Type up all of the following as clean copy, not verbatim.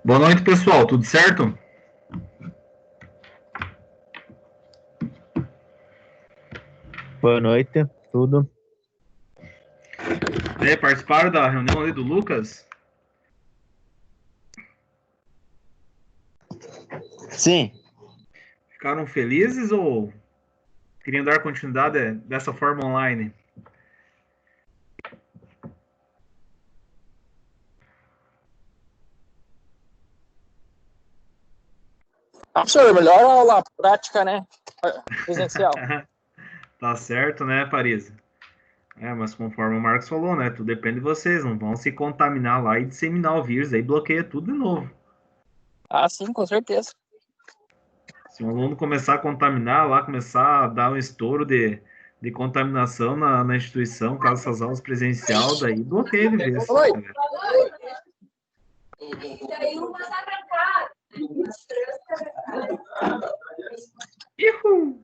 Boa noite, pessoal. Tudo certo? Boa noite, tudo. Participaram da reunião ali do Lucas? Sim. Ficaram felizes ou queriam dar continuidade dessa forma online? Professor, melhor aula prática, né? Presencial. Tá certo, né, Paris? Mas conforme o Marcos falou, né? Tudo depende de vocês. Não vão se contaminar lá e disseminar o vírus. Aí bloqueia tudo de novo. Ah, sim, com certeza. Se um aluno começar a contaminar lá, começar a dar um estouro de contaminação na instituição, caso essas aulas presencial, daí bloqueia de vez. Oi. Galera. Ihu!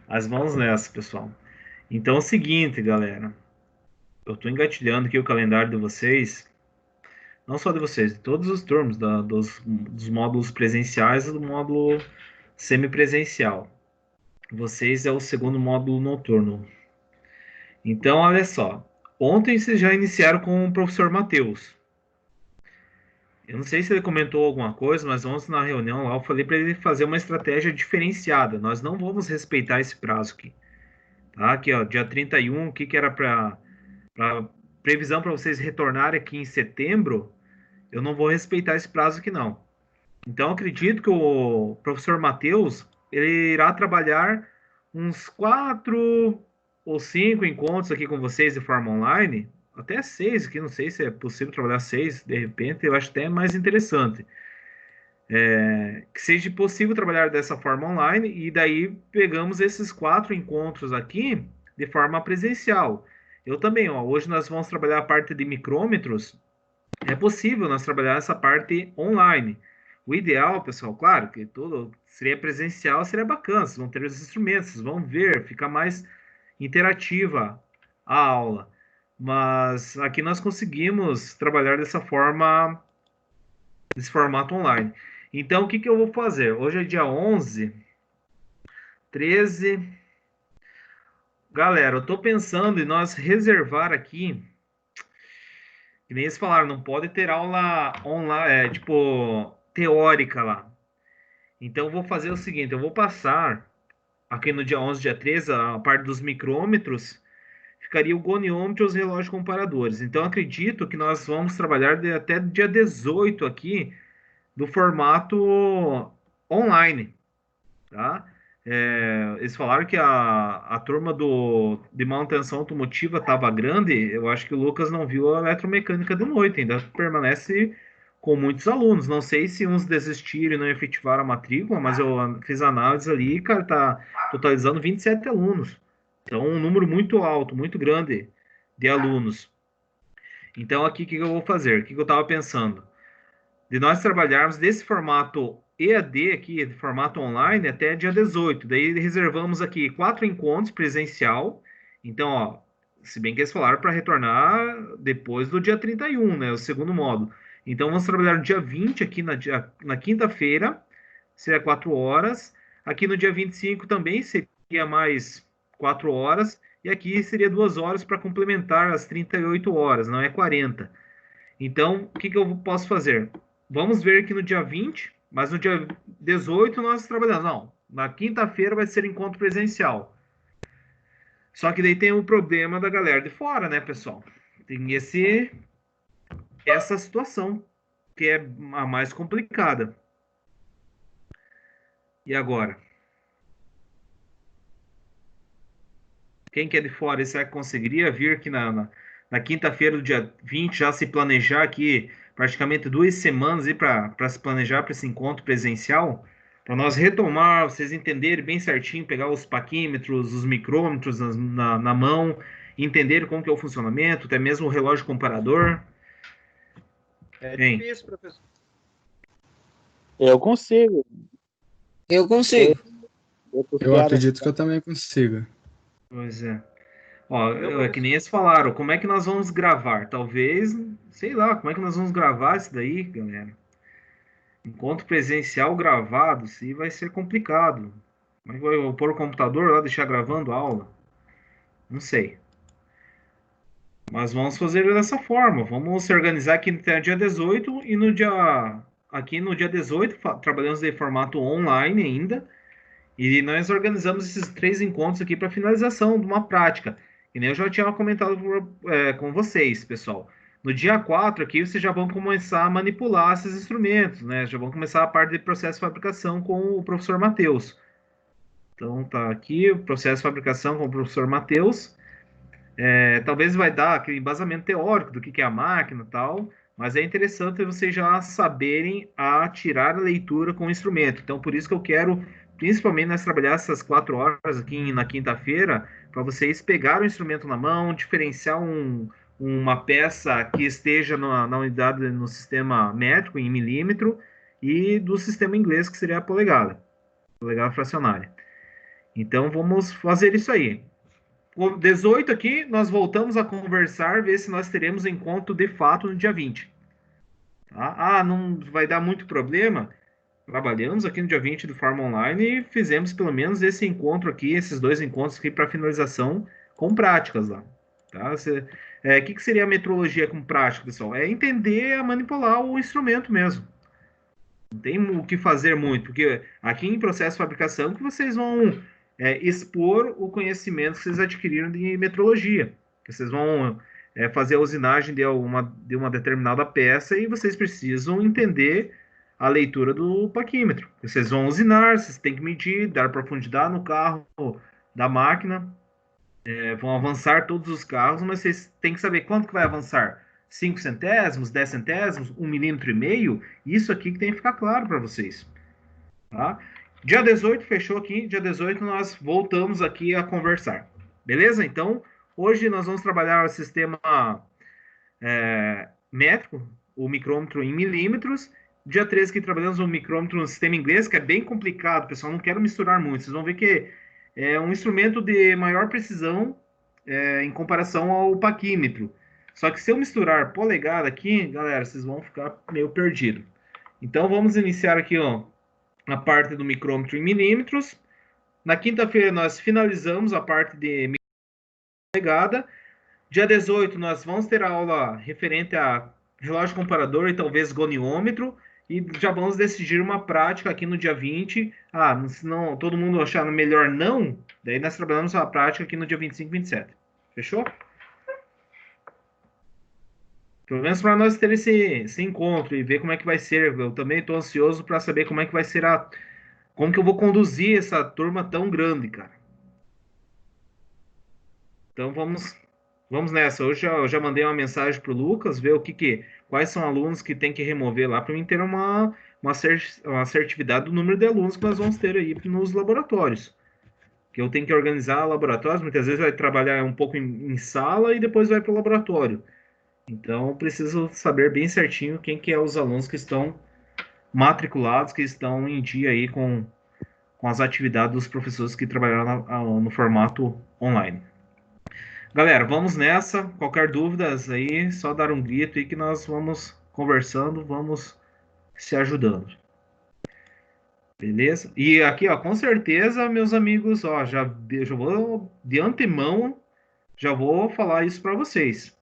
As mãos nessa, pessoal. Então é o seguinte, galera. Eu estou engatilhando aqui o calendário de vocês. Não só de vocês, de todos os turnos, dos módulos presenciais e do módulo semipresencial. Vocês é o segundo módulo noturno. Então, olha só. Ontem vocês já iniciaram com o professor Matheus. Eu não sei se ele comentou alguma coisa, mas ontem na reunião lá eu falei para ele fazer uma estratégia diferenciada. Nós não vamos respeitar esse prazo aqui. Tá? Aqui, ó, dia 31, o que era para previsão para vocês retornarem aqui em setembro, eu não vou respeitar esse prazo aqui não. Então, acredito que o professor Matheus, ele irá trabalhar uns 4 ou 5 encontros aqui com vocês de forma online, até 6 aqui, não sei se é possível trabalhar 6, de repente, eu acho até mais interessante. Que seja possível trabalhar dessa forma online, e daí pegamos esses 4 encontros aqui de forma presencial. Eu também, ó, hoje nós vamos trabalhar a parte de micrômetros, é possível nós trabalhar essa parte online. O ideal, pessoal, claro, que tudo seria presencial, seria bacana, vocês vão ter os instrumentos, vocês vão ver, fica mais interativa a aula. Mas aqui nós conseguimos trabalhar dessa forma, desse formato online. Então, o que que eu vou fazer? Hoje é dia 11, 13. Galera, eu tô pensando em nós reservar aqui, que nem eles falaram, não pode ter aula online, tipo, teórica lá. Então, eu vou fazer o seguinte, eu vou passar aqui no dia 11, dia 13, a parte dos micrômetros, ficaria o goniômetro e os relógios comparadores. Então, acredito que nós vamos trabalhar até dia 18 aqui, do formato online, tá? Eles falaram que a turma de manutenção automotiva estava grande. Eu acho que o Lucas não viu a eletromecânica de noite, ainda permanece com muitos alunos. Não sei se uns desistiram e não efetivaram a matrícula, mas eu fiz análise ali, cara, tá totalizando 27 alunos. Então, um número muito alto, muito grande de alunos. Então, aqui, o que eu vou fazer? O que eu estava pensando? De nós trabalharmos desse formato EAD aqui, de formato online, até dia 18. Daí reservamos aqui 4 encontros presencial. Então, ó, se bem que eles falaram para retornar depois do dia 31, né? O segundo módulo. Então, vamos trabalhar no dia 20 aqui na quinta-feira, seria 4 horas. Aqui no dia 25 também seria mais 4 horas. E aqui seria 2 horas para complementar as 38 horas, não é 40. Então, o que eu posso fazer? Vamos ver aqui no dia 20, mas no dia 18 nós trabalhamos. Não, na quinta-feira vai ser encontro presencial. Só que daí tem o problema da galera de fora, né, pessoal? Tem essa situação, que é a mais complicada. E agora? Quem que é de fora, será que conseguiria vir aqui na quinta-feira do dia 20, já se planejar aqui praticamente 2 semanas para se planejar para esse encontro presencial? Para nós retomar, vocês entenderem bem certinho, pegar os paquímetros, os micrômetros na mão, entender como que é o funcionamento, até mesmo o relógio comparador. É Hein? difícil, professor. Eu consigo. Eu consigo. Eu Eu acredito que eu também consigo. Pois é. Ó, Meu é que nem professor. eles falaram, como é que nós vamos gravar? Talvez, sei lá, como é que nós vamos gravar isso daí, galera? Encontro presencial gravado, se vai ser complicado. Como é que eu vou pôr o computador lá, deixar gravando a aula? Não sei. Mas vamos fazer dessa forma. Vamos se organizar aqui até o dia 18 e no dia aqui no dia 18 trabalhamos em formato online ainda. E nós organizamos esses 3 encontros aqui para finalização de uma prática. E nem eu já tinha comentado com vocês, pessoal. No dia 4 aqui, vocês já vão começar a manipular esses instrumentos, né? Já vão começar a parte de processo de fabricação com o professor Matheus. Então, tá aqui o processo de fabricação com o professor Matheus. Talvez vai dar aquele embasamento teórico do que é a máquina e tal, mas é interessante vocês já saberem a tirar a leitura com o instrumento. Então, por isso que eu quero, principalmente, nós trabalhar essas 4 horas aqui na quinta-feira, para vocês pegarem o instrumento na mão, diferenciar uma peça que esteja na unidade, no sistema métrico, em milímetro, e do sistema inglês, que seria a polegada fracionária. Então, vamos fazer isso aí. O 18 aqui, nós voltamos a conversar, ver se nós teremos encontro de fato no dia 20. Tá? Ah, não vai dar muito problema? Trabalhamos aqui no dia 20 de forma online e fizemos pelo menos esse encontro aqui, esses 2 encontros aqui para finalização com práticas lá. Tá? Que seria a metrologia com prática, pessoal? É entender a manipular o instrumento mesmo. Não tem o que fazer muito, porque aqui em processo de fabricação que vocês vão expor o conhecimento que vocês adquiriram de metrologia. Que vocês vão fazer a usinagem de uma determinada peça e vocês precisam entender a leitura do paquímetro. Vocês vão usinar, vocês têm que medir, dar profundidade no carro da máquina, vão avançar todos os carros, mas vocês têm que saber quanto que vai avançar. 5 centésimos, 10 centésimos, 1,5 mm, isso aqui que tem que ficar claro para vocês. Tá? Dia 18, fechou aqui. Dia 18 nós voltamos aqui a conversar. Beleza? Então, hoje nós vamos trabalhar o sistema métrico, o micrômetro em milímetros. Dia 13 que trabalhamos o micrômetro no sistema inglês, que é bem complicado, pessoal. Não quero misturar muito. Vocês vão ver que é um instrumento de maior precisão em comparação ao paquímetro. Só que se eu misturar polegada aqui, galera, vocês vão ficar meio perdidos. Então, vamos iniciar aqui, ó, a parte do micrômetro em milímetros. Na quinta-feira, nós finalizamos a parte de polegada. Dia 18, nós vamos ter a aula referente a relógio comparador e talvez goniômetro. E já vamos decidir uma prática aqui no dia 20. Ah, se não todo mundo achar melhor não, daí nós trabalhamos a prática aqui no dia 25 e 27. Fechou? Pelo menos para nós ter esse encontro e ver como é que vai ser. Eu também estou ansioso para saber como é que vai ser como que eu vou conduzir essa turma tão grande, cara. Então vamos nessa. Hoje eu já mandei uma mensagem para o Lucas, ver quais são alunos que tem que remover lá para mim ter uma assertividade do número de alunos que nós vamos ter aí nos laboratórios. Que eu tenho que organizar laboratórios, muitas vezes vai trabalhar um pouco em sala e depois vai para o laboratório. Então, eu preciso saber bem certinho quem que é os alunos que estão matriculados, que estão em dia aí com as atividades dos professores que trabalharam no formato online. Galera, vamos nessa. Qualquer dúvidas aí, só dar um grito aí que nós vamos conversando, vamos se ajudando. Beleza? E aqui, ó, com certeza, meus amigos, ó, já vou de antemão, já vou falar isso para vocês.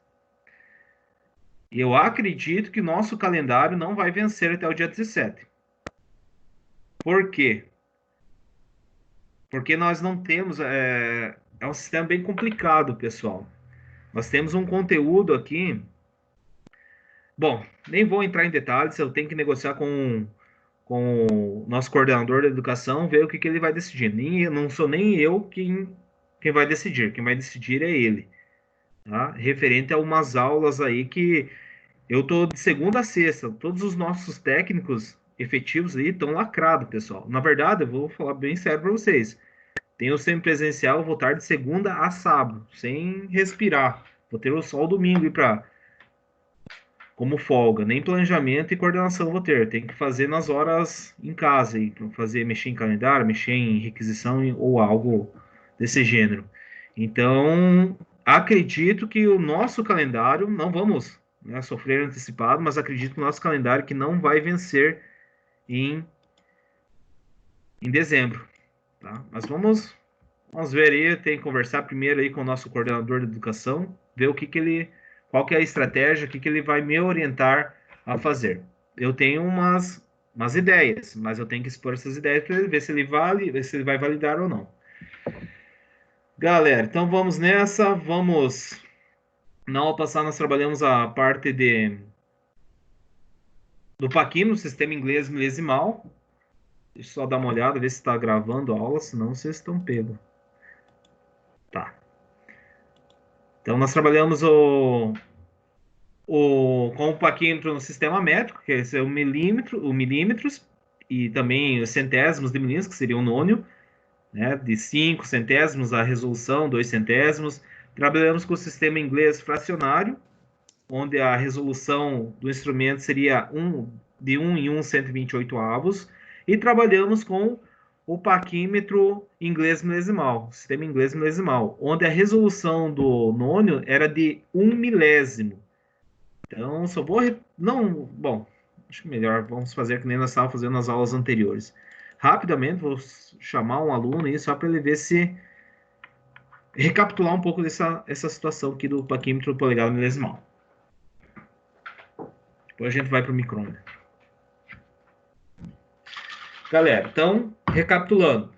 Eu acredito que nosso calendário não vai vencer até o dia 17. Por quê? Porque nós não temos. É um sistema bem complicado, pessoal. Nós temos um conteúdo aqui. Bom, nem vou entrar em detalhes, eu tenho que negociar com o nosso coordenador da educação, ver o que ele vai decidir. Não sou nem eu quem vai decidir, quem vai decidir é ele. Tá? Referente a umas aulas aí que eu tô de segunda a sexta, todos os nossos técnicos efetivos aí estão lacrados, pessoal. Na verdade, eu vou falar bem sério para vocês. Tem o semipresencial, eu vou estar de segunda a sábado, sem respirar. Vou ter só o domingo para como folga, nem planejamento e coordenação vou ter. Tem que fazer nas horas em casa aí, para fazer mexer em calendário, mexer em requisição ou algo desse gênero. Então, acredito que o nosso calendário, não vamos, né, sofrer antecipado, mas acredito que o nosso calendário que não vai vencer em, em dezembro, tá? Mas vamos ver aí, tem que conversar primeiro aí com o nosso coordenador de educação, ver o que que ele, qual que é a estratégia, o que que ele vai me orientar a fazer. Eu tenho umas ideias, mas eu tenho que expor essas ideias para ele ver se ele vale, se ele vai validar ou não. Galera, então vamos nessa, vamos. Na aula passada nós trabalhamos a parte do Paquim no sistema inglês milesimal. Deixa eu só dar uma olhada, ver se está gravando a aula, senão vocês estão pegos. Tá. Então nós trabalhamos com o paquímetro no sistema métrico, que é o milímetro, o milímetros, e também os centésimos de milímetros, que seria o nônio, né, de 5 centésimos, a resolução, 2 centésimos. Trabalhamos com o sistema inglês fracionário, onde a resolução do instrumento seria de 1 em 1/128 avos, e trabalhamos com o paquímetro inglês milesimal, sistema inglês milesimal, onde a resolução do nônio era de 1 milésimo. Então, só vou. Não, bom, acho melhor, vamos fazer que nem nós estávamos fazendo nas aulas anteriores. Rapidamente, vou chamar um aluno aí só para ele ver se. Recapitular um pouco essa situação aqui do paquímetro polegada milesimal. Depois a gente vai para o micro-ondas. Galera, então, recapitulando.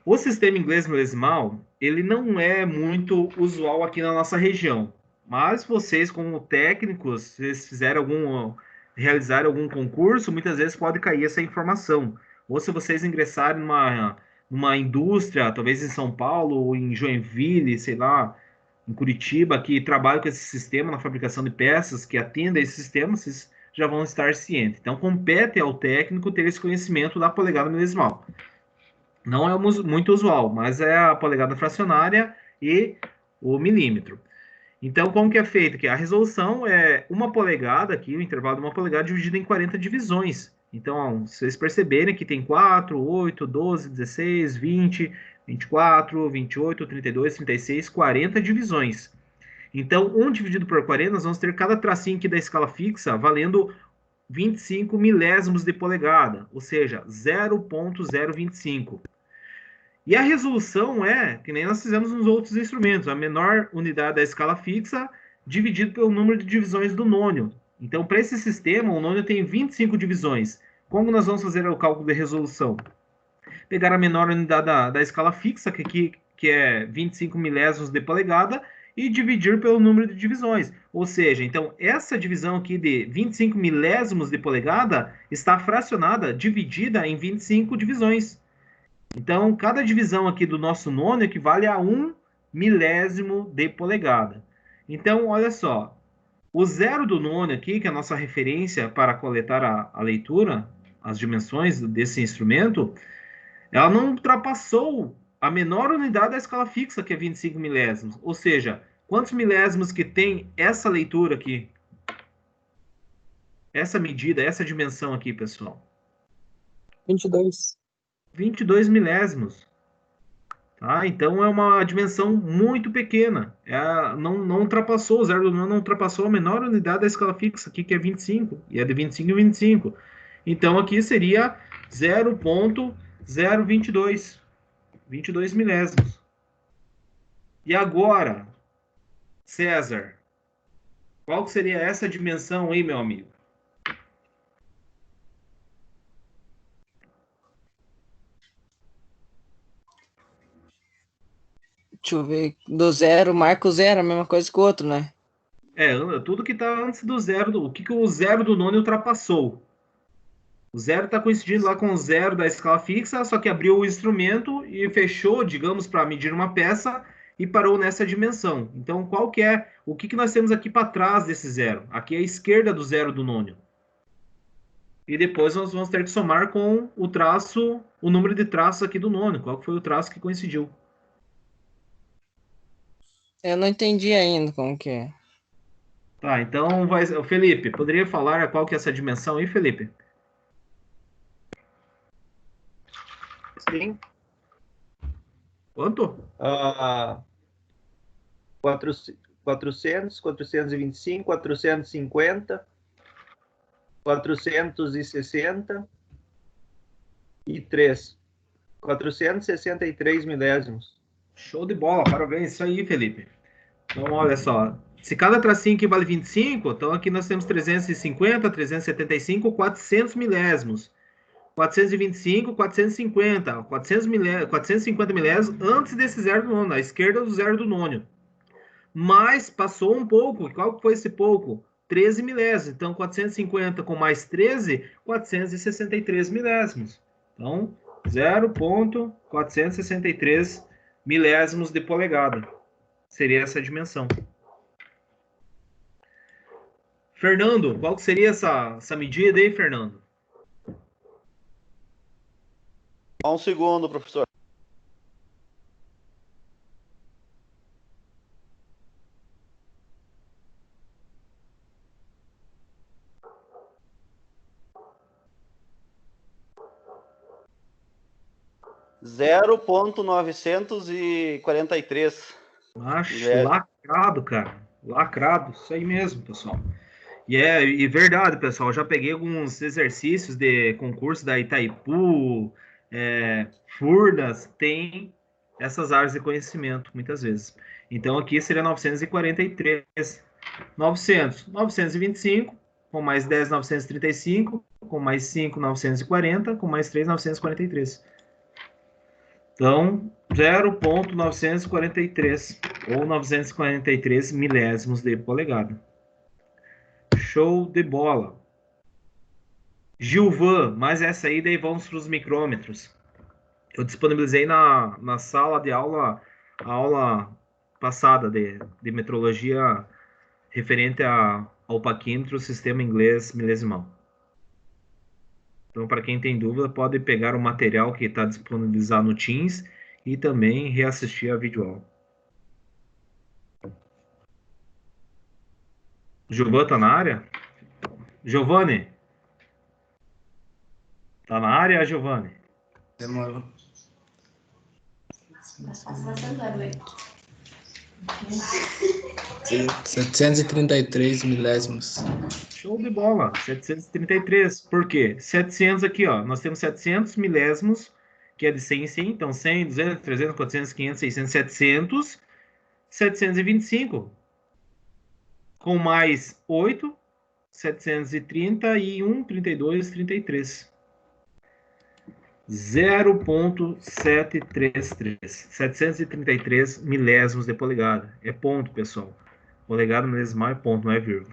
O sistema inglês milesimal, ele não é muito usual aqui na nossa região. Mas vocês, como técnicos, se vocês realizarem algum concurso, muitas vezes pode cair essa informação. Ou se vocês ingressarem numa indústria, talvez em São Paulo ou em Joinville, sei lá, em Curitiba, que trabalha com esse sistema na fabricação de peças, que atenda a esse sistema, vocês já vão estar cientes. Então, compete ao técnico ter esse conhecimento da polegada milesimal. Não é muito usual, mas é a polegada fracionária e o milímetro. Então, como que é feito? Que a resolução é uma polegada aqui, o intervalo de uma polegada dividido em 40 divisões. Então, se vocês perceberem que tem 4, 8, 12, 16, 20, 24, 28, 32, 36, 40 divisões. Então, 1 dividido por 40, nós vamos ter cada tracinho aqui da escala fixa valendo 25 milésimos de polegada, ou seja, 0,025. E a resolução é, que nem nós fizemos nos outros instrumentos, a menor unidade da escala fixa dividido pelo número de divisões do nônio. Então, para esse sistema, o nônio tem 25 divisões. Como nós vamos fazer o cálculo de resolução? Pegar a menor unidade da escala fixa, que é 25 milésimos de polegada, e dividir pelo número de divisões. Ou seja, então, essa divisão aqui de 25 milésimos de polegada está fracionada, dividida em 25 divisões. Então, cada divisão aqui do nosso nônio equivale a 1 milésimo de polegada. Então, olha só, o zero do nônio aqui, que é a nossa referência para coletar a leitura, as dimensões desse instrumento, ela não ultrapassou a menor unidade da escala fixa, que é 25 milésimos. Ou seja, quantos milésimos que tem essa leitura aqui? Essa medida, essa dimensão aqui, pessoal? 22. 22 milésimos. Tá? Então é uma dimensão muito pequena. Não ultrapassou, o zero do não ultrapassou a menor unidade da escala fixa, aqui que é 25, e é de 25 em 25. Então aqui seria 0,022, 22 milésimos. E agora, César, qual que seria essa dimensão aí, meu amigo? Deixa eu ver. Do zero, marca o zero, a mesma coisa que o outro, né? Tudo que está antes do zero, o que o zero do nono ultrapassou? O zero está coincidindo lá com o zero da escala fixa, só que abriu o instrumento e fechou, digamos, para medir uma peça e parou nessa dimensão. Então, qual que é? O que nós temos aqui para trás desse zero? Aqui é a esquerda do zero do nônio. E depois nós vamos ter que somar com o traço, o número de traços aqui do nônio. Qual que foi o traço que coincidiu? Eu não entendi ainda como que é. Tá, então vai. Felipe, poderia falar qual que é essa dimensão aí, Felipe? Sim. Quanto? 400, 425, 450, 460 e 3. 463 milésimos. Show de bola, parabéns, isso aí, Felipe. Então, olha só, se cada tracinho aqui vale 25, então aqui nós temos 350, 375, 400 milésimos. 425, 450, 450 milésimos antes desse zero do nono, à esquerda do zero do nono. Mas passou um pouco, qual foi esse pouco? 13 milésimos. Então, 450 com mais 13, 463 milésimos. Então, 0,463 milésimos de polegada. Seria essa dimensão. Fernando, qual que seria essa medida aí, Fernando? Só um segundo, professor. Zero ponto 943. Acho lacrado, cara. Lacrado, isso aí mesmo, pessoal. E verdade, pessoal. Eu já peguei alguns exercícios de concurso da Itaipu, Furnas, tem essas áreas de conhecimento, muitas vezes. Então, aqui seria 943. 900, 925, com mais 10, 935, com mais 5, 940, com mais 3, 943. Então, 0,943 ou 943 milésimos de polegada. Show de bola. Gilvan, mas essa aí daí vamos para os micrômetros. Eu disponibilizei na sala de aula, a aula passada de metrologia referente ao paquímetro, sistema inglês milesimal. Então, para quem tem dúvida, pode pegar o material que está disponibilizado no Teams e também reassistir a videoaula. Giovanni está na área? Giovanni? Está na área, Giovanni? Demorou. 733 milésimos. Show de bola, 733. Por quê? 700 aqui, ó. Nós temos 700 milésimos, que é de 100 em 100. Então, 100, 200, 300, 400, 500, 600, 700. 725. Com mais 8, 731, 32, 33. 0,733. 733 milésimos de polegada. É ponto, pessoal. Polegada milesimal é ponto, não é vírgula.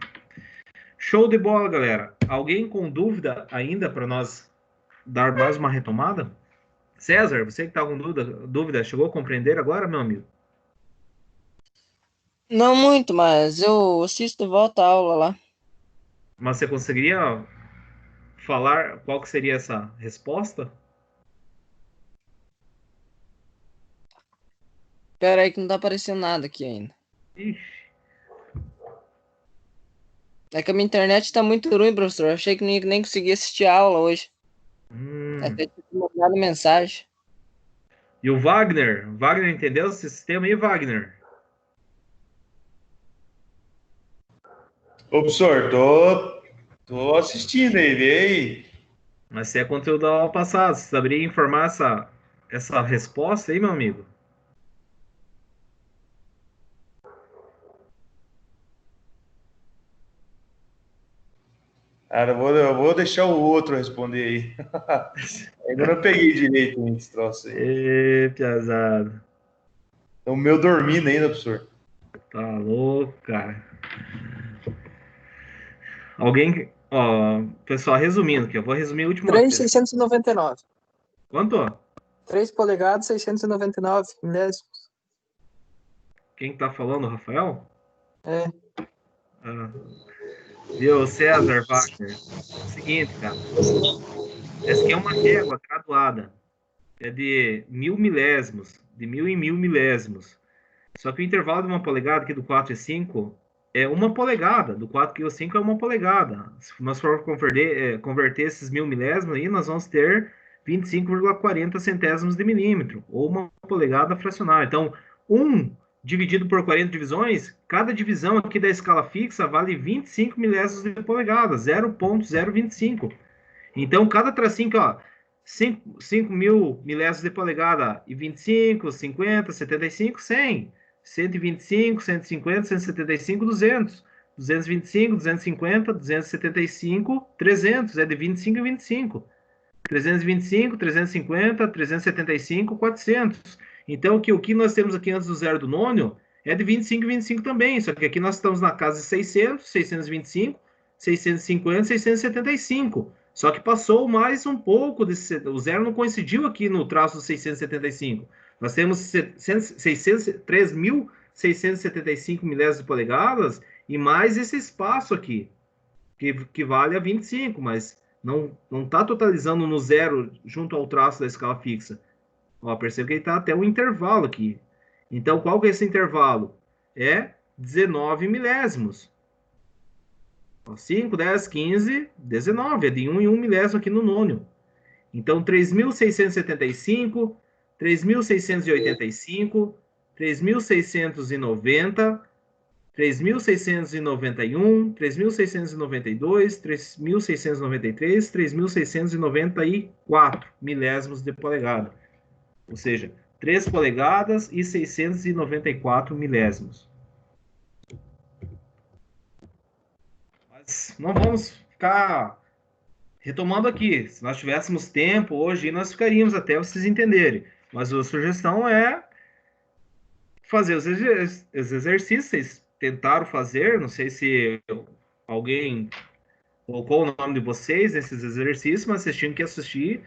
Show de bola, galera. Alguém com dúvida ainda para nós dar mais uma retomada? César, você que está com dúvida, chegou a compreender agora, meu amigo? Não muito, mas eu assisto de volta a aula lá. Mas você conseguiria falar qual que seria essa resposta? Pera aí que não tá aparecendo nada aqui ainda. Ixi. É que a minha internet tá muito ruim, professor. Eu achei que nem conseguia assistir a aula hoje. Até tinha mandado mensagem. E o Wagner? Wagner entendeu esse sistema aí, Wagner? Ô, professor, tô assistindo ele, e aí? Mas se é conteúdo da aula passada, você saberia informar essa resposta aí, meu amigo? Cara, eu vou deixar o outro responder aí. Ainda não peguei direito esse troço aí. Ê, piazada. É o meu dormindo ainda, professor. Tá louco, cara. Alguém... Ó, pessoal, resumindo aqui, eu vou resumir a última vez. 3,699. Quanto? 3 polegadas, 699 milésimos. Quem tá falando, Rafael? É. Ah. Viu, César Wagner? Seguinte, cara. Essa aqui é uma régua graduada. É de 1000 milésimos. De 1000 em 1000 milésimos. Só que o intervalo de uma polegada aqui do 4 e 5 é uma polegada. Do 4 e 5 é uma polegada. Se nós for converter esses 1000 milésimos aí, nós vamos ter 25,40 centésimos de milímetro. Ou uma polegada fracionária. Então, 1 dividido por 40 divisões, cada divisão aqui da escala fixa vale 25 milésimos de polegada, 0,025. Então, cada tracinho aqui, ó, 5.000 milésimos de polegada e 25, 50, 75, 100, 125, 150, 175, 200, 225, 250, 275, 300, é de 25 em 25. 325, 350, 375, 400. Então, o que nós temos aqui antes do zero do nônio é de 25 e 25 também, só que aqui nós estamos na casa de 600, 625, 650, 675. Só que passou mais um pouco, o zero não coincidiu aqui no traço do 675. Nós temos 3.675 milésimos de polegadas e mais esse espaço aqui, que vale a 25, mas não está totalizando no zero junto ao traço da escala fixa. Ó, percebe que ele está até um intervalo aqui. Então, qual que é esse intervalo? É 19 milésimos. 5, 10, 15, 19. É de 1 em 1 milésimo aqui no nônio. Então, 3.675, 3.685, 3.690, 3.691, 3.692, 3.693, 3.694 milésimos de polegada. Ou seja, 3 polegadas e 694 milésimos. Mas não vamos ficar retomando aqui. Se nós tivéssemos tempo hoje, nós ficaríamos até vocês entenderem. Mas a sugestão é fazer os exercícios. Vocês tentaram fazer, não sei se alguém colocou o nome de vocês nesses exercícios, mas vocês tinham que assistir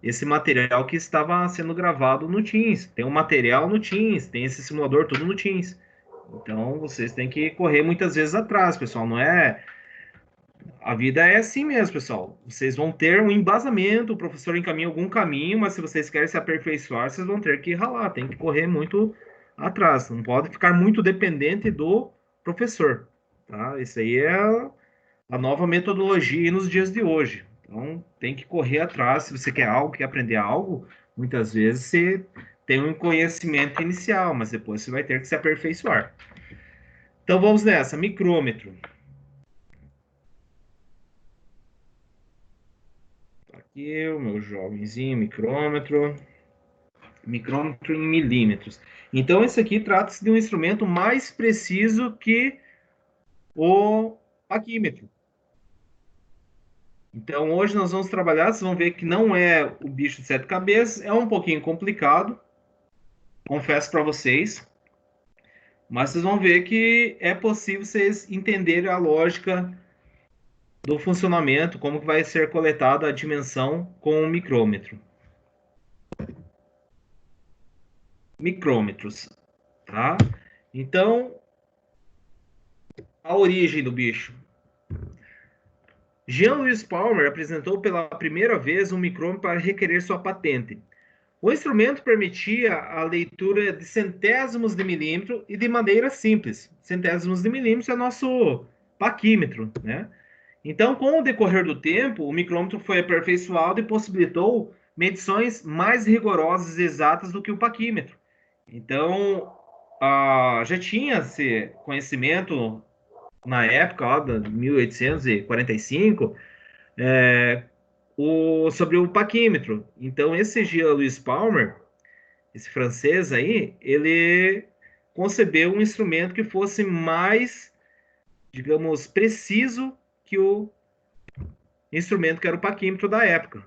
esse material que estava sendo gravado no Teams. Tem um material no Teams, tem esse simulador tudo no Teams. Então, vocês têm que correr muitas vezes atrás, pessoal. Não é... A vida é assim mesmo, pessoal. Vocês vão ter um embasamento, o professor encaminha algum caminho, mas se vocês querem se aperfeiçoar, vocês vão ter que ralar, tem que correr muito atrás. Não pode ficar muito dependente do professor, tá? Isso aí é a nova metodologia nos dias de hoje. Então, tem que correr atrás. Se você quer algo, quer aprender algo, muitas vezes você tem um conhecimento inicial, mas depois você vai ter que se aperfeiçoar. Então, vamos nessa. Micrômetro. Aqui o meu jovenzinho, micrômetro. Micrômetro em milímetros. Então, esse aqui trata-se de um instrumento mais preciso que o paquímetro. Então, hoje nós vamos trabalhar, vocês vão ver que não é o bicho de 7 cabeças, é um pouquinho complicado, confesso para vocês, mas vocês vão ver que é possível vocês entenderem a lógica do funcionamento, como que vai ser coletada a dimensão com o micrômetro. Micrômetros, tá? Então, a origem do bicho. Jean-Louis Palmer apresentou pela primeira vez um micrômetro para requerer sua patente. O instrumento permitia a leitura de centésimos de milímetro e de maneira simples. Centésimos de milímetro é nosso paquímetro, né? Então, com o decorrer do tempo, o micrômetro foi aperfeiçoado e possibilitou medições mais rigorosas e exatas do que o paquímetro. Então, já tinha-se conhecimento na época, ó, de 1845, sobre o paquímetro. Então, esse Jean-Louis Palmer, esse francês aí, ele concebeu um instrumento que fosse mais, digamos, preciso que o instrumento que era o paquímetro da época.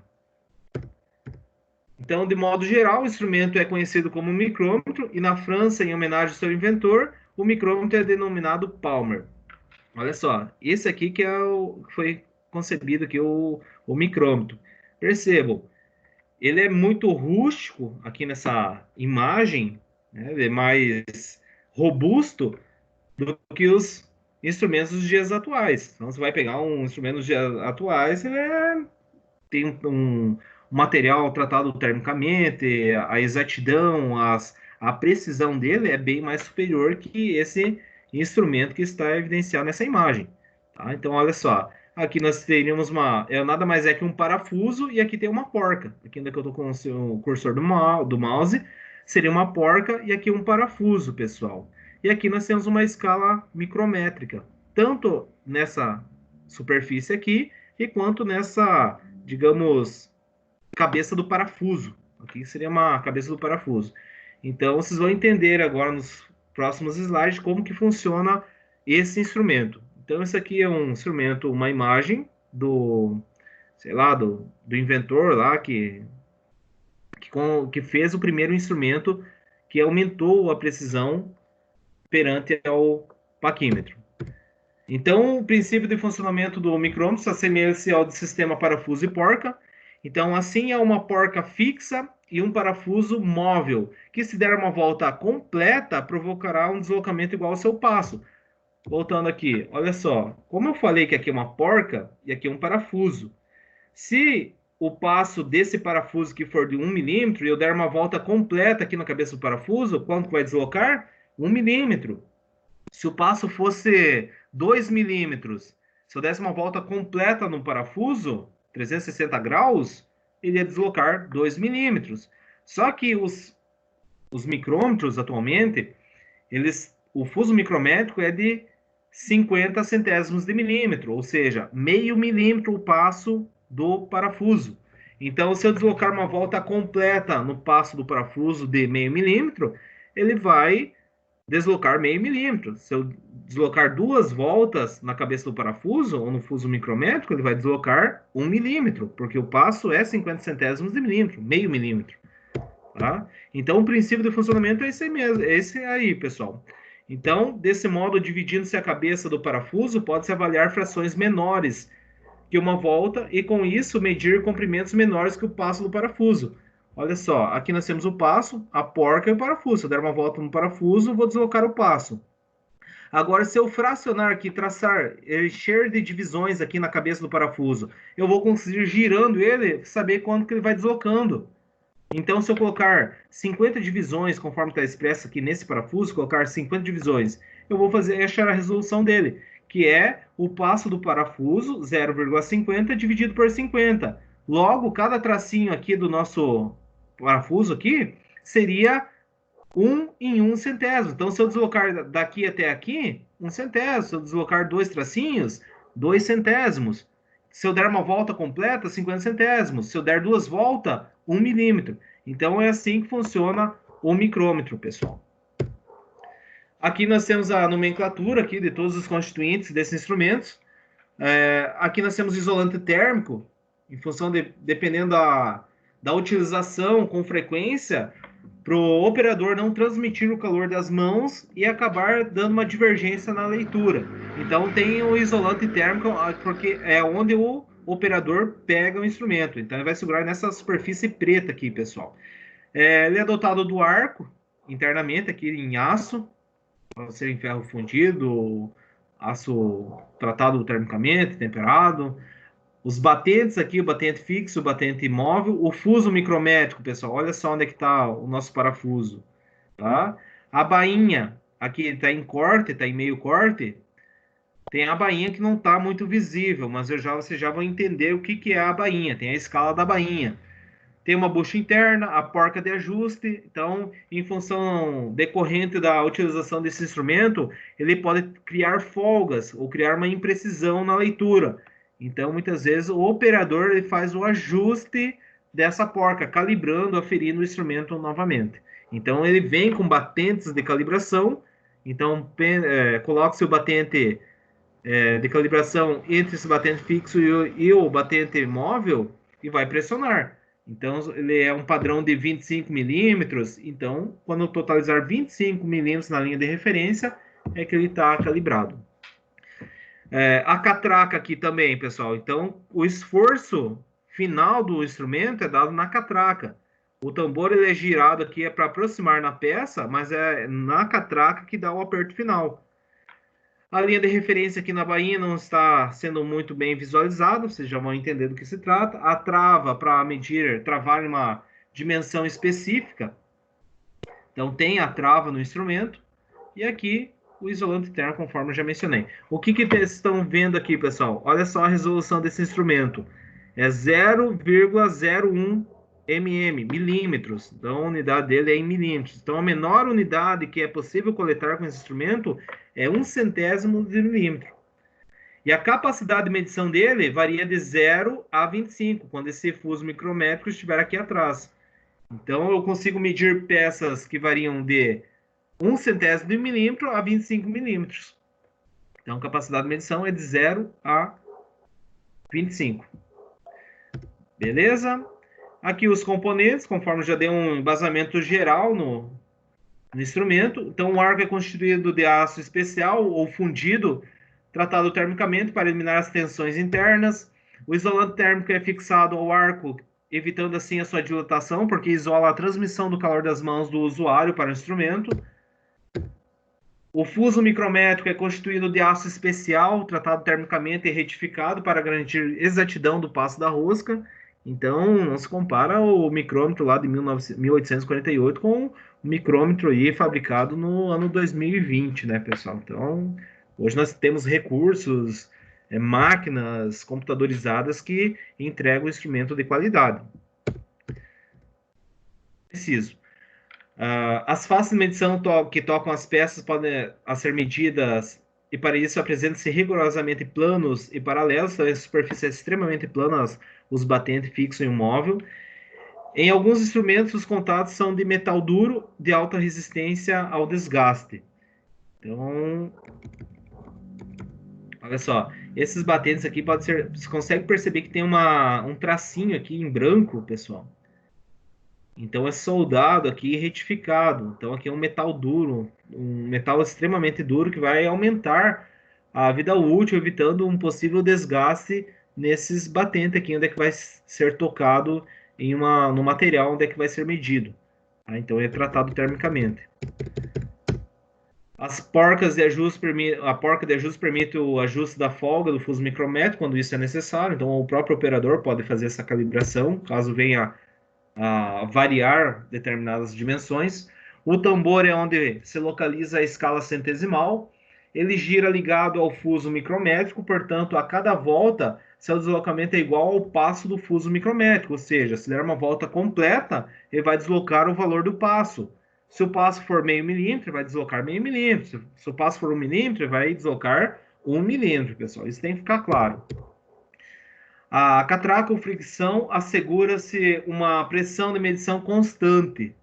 Então, de modo geral, o instrumento é conhecido como micrômetro, e na França, em homenagem ao seu inventor, o micrômetro é denominado Palmer. Olha só, esse aqui que foi concebido aqui, o micrômetro. Percebam, ele é muito rústico aqui nessa imagem, né? Ele é mais robusto do que os instrumentos dos dias atuais. Então, você vai pegar um instrumento dos dias atuais, ele tem um material tratado termicamente, a exatidão, a precisão dele é bem mais superior que esse instrumento que está evidenciado nessa imagem. Tá? Então, olha só. Aqui nós teríamos nada mais é que um parafuso, e aqui tem uma porca. Aqui onde eu estou com o cursor do mouse, seria uma porca e aqui um parafuso, pessoal. E aqui nós temos uma escala micrométrica, tanto nessa superfície aqui, e quanto nessa, digamos, cabeça do parafuso. Aqui seria uma cabeça do parafuso. Então, vocês vão entender agora nos próximos slides como que funciona esse instrumento. Então, esse aqui é um instrumento, uma imagem do, sei lá, do inventor lá que fez o primeiro instrumento que aumentou a precisão perante ao paquímetro. Então, o princípio de funcionamento do micrômetro assemelha-se ao do sistema parafuso e porca. Então, assim é uma porca fixa e um parafuso móvel, que se der uma volta completa, provocará um deslocamento igual ao seu passo. Voltando aqui, olha só, como eu falei que aqui é uma porca e aqui é um parafuso. Se o passo desse parafuso que for de 1 milímetro e eu der uma volta completa aqui na cabeça do parafuso, quanto vai deslocar? 1 milímetro. Se o passo fosse 2 milímetros, se eu desse uma volta completa no parafuso, 360 graus, ele ia deslocar 2 milímetros. Só que os micrômetros, atualmente, o fuso micrométrico é de 50 centésimos de milímetro, ou seja, meio milímetro o passo do parafuso. Então, se eu deslocar uma volta completa no passo do parafuso de meio milímetro, ele vai deslocar meio milímetro. Se eu deslocar 2 voltas na cabeça do parafuso, ou no fuso micrométrico, ele vai deslocar 1 milímetro, porque o passo é 50 centésimos de milímetro, meio milímetro. Tá? Então, o princípio de funcionamento é esse mesmo, esse aí, pessoal. Então, desse modo, dividindo-se a cabeça do parafuso, pode-se avaliar frações menores que uma volta e, com isso, medir comprimentos menores que o passo do parafuso. Olha só, aqui nós temos o passo, a porca e o parafuso. Se eu der uma volta no parafuso, vou deslocar o passo. Agora, se eu fracionar aqui, traçar, encher de divisões aqui na cabeça do parafuso, eu vou conseguir, girando ele, saber quanto que ele vai deslocando. Então, se eu colocar 50 divisões, conforme está expresso aqui nesse parafuso, colocar 50 divisões, eu vou achar a resolução dele, que é o passo do parafuso, 0,50 dividido por 50. Logo, cada tracinho aqui do nosso parafuso aqui seria 1 em 1 centésimo. Então, se eu deslocar daqui até aqui, 1 centésimo. Se eu deslocar 2 tracinhos, 2 centésimos. Se eu der uma volta completa, 50 centésimos. Se eu der 2 voltas, 1 milímetro. Então, é assim que funciona o micrômetro, pessoal. Aqui nós temos a nomenclatura aqui de todos os constituintes desses instrumentos. Aqui nós temos isolante térmico, em função dependendo da utilização com frequência, para o operador não transmitir o calor das mãos e acabar dando uma divergência na leitura. Então, tem o isolante térmico, porque é onde o operador pega o instrumento. Então, ele vai segurar nessa superfície preta aqui, pessoal. Ele é dotado do arco, internamente, aqui em aço, pode ser em ferro fundido, aço tratado termicamente, temperado. Os batentes aqui, o batente fixo, o batente imóvel, o fuso micrométrico, pessoal, olha só onde é que está o nosso parafuso, tá? A bainha, aqui está em corte, está em meio corte, tem a bainha que não está muito visível, mas vocês já vão entender o que é a bainha, tem a escala da bainha. Tem uma bucha interna, a porca de ajuste. Então, em função decorrente da utilização desse instrumento, ele pode criar folgas ou criar uma imprecisão na leitura. Então, muitas vezes, o operador ele faz o ajuste dessa porca, calibrando, aferindo o instrumento novamente. Então, ele vem com batentes de calibração. Então, coloca-se o batente de calibração entre esse batente fixo e o batente móvel e vai pressionar. Então, ele é um padrão de 25 milímetros. Então, quando totalizar 25 milímetros na linha de referência, é que ele está calibrado. A catraca aqui também, pessoal. Então, o esforço final do instrumento é dado na catraca. O tambor ele é girado aqui para aproximar na peça, mas é na catraca que dá o aperto final. A linha de referência aqui na bainha não está sendo muito bem visualizada, vocês já vão entender do que se trata. A trava para medir, travar em uma dimensão específica. Então, tem a trava no instrumento. E aqui, o isolante térmico, conforme eu já mencionei. O que vocês estão vendo aqui, pessoal? Olha só a resolução desse instrumento. É 0,01 milímetros. Então, a unidade dele é em milímetros. Então, a menor unidade que é possível coletar com esse instrumento é 1/100º de milímetro. E a capacidade de medição dele varia de 0 a 25, quando esse fuso micrométrico estiver aqui atrás. Então, eu consigo medir peças que variam de 1/100º de milímetro a 25 milímetros. Então, a capacidade de medição é de 0 a 25. Beleza? Aqui os componentes, conforme já dei um embasamento geral no instrumento. Então, o arco é constituído de aço especial ou fundido, tratado termicamente para eliminar as tensões internas. O isolante térmico é fixado ao arco, evitando assim a sua dilatação, porque isola a transmissão do calor das mãos do usuário para o instrumento. O fuso micrométrico é constituído de aço especial, tratado termicamente e retificado para garantir exatidão do passo da rosca. Então, não se compara o micrômetro lá de 1848 com o micrômetro aí fabricado no ano 2020, né, pessoal? Então, hoje nós temos recursos, máquinas computadorizadas que entregam o instrumento de qualidade. Preciso. As faces de medição que tocam as peças podem ser medidas, e para isso apresentam-se rigorosamente planos e paralelos, então as superfícies extremamente planas, os batentes fixos em um móvel. Em alguns instrumentos, os contatos são de metal duro, de alta resistência ao desgaste. Então, olha só, esses batentes aqui pode ser, você consegue perceber que tem um tracinho aqui em branco, pessoal. Então é soldado aqui e retificado. Então aqui é um metal duro, um metal extremamente duro que vai aumentar a vida útil, evitando um possível desgaste nesses batentes aqui, onde é que vai ser tocado no material onde é que vai ser medido. Tá? Então é tratado termicamente. A porca de ajuste permite o ajuste da folga do fuso micrométrico quando isso é necessário. Então o próprio operador pode fazer essa calibração, caso venha a variar determinadas dimensões. O tambor é onde se localiza a escala centesimal. Ele gira ligado ao fuso micrométrico, portanto, a cada volta, seu deslocamento é igual ao passo do fuso micrométrico, ou seja, se der uma volta completa, ele vai deslocar o valor do passo. Se o passo for meio milímetro, vai deslocar meio milímetro. Se o passo for 1 milímetro, vai deslocar 1 milímetro, pessoal. Isso tem que ficar claro. A catraca ou fricção assegura-se uma pressão de medição constante.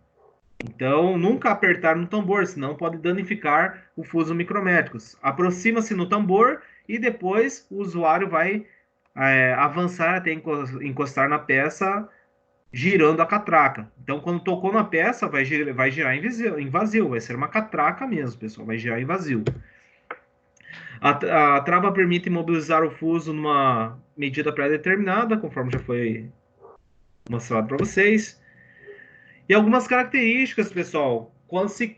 Então, nunca apertar no tambor, senão pode danificar o fuso micrométrico. Aproxima-se no tambor e depois o usuário vai avançar até encostar na peça, girando a catraca. Então, quando tocou na peça, vai girar em vazio. Vai ser uma catraca mesmo, pessoal. Vai girar em vazio. A trava permite imobilizar o fuso numa medida pré-determinada, conforme já foi mostrado para vocês. E algumas características, pessoal, quando se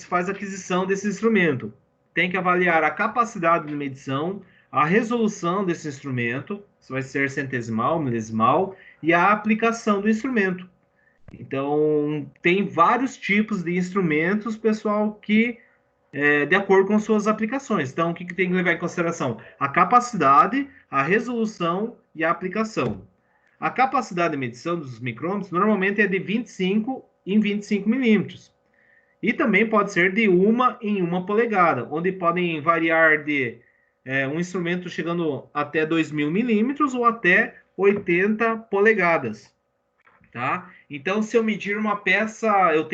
faz a aquisição desse instrumento. Tem que avaliar a capacidade de medição, a resolução desse instrumento, se vai ser centesimal, milesimal, e a aplicação do instrumento. Então, tem vários tipos de instrumentos, pessoal, que de acordo com suas aplicações. Então, o que tem que levar em consideração? A capacidade, a resolução e a aplicação. A capacidade de medição dos micrômetros normalmente é de 25 em 25 milímetros. E também pode ser de 1 em 1 polegada, onde podem variar de um instrumento chegando até 2.000 milímetros ou até 80 polegadas. Tá? Então, se eu medir uma peça, eu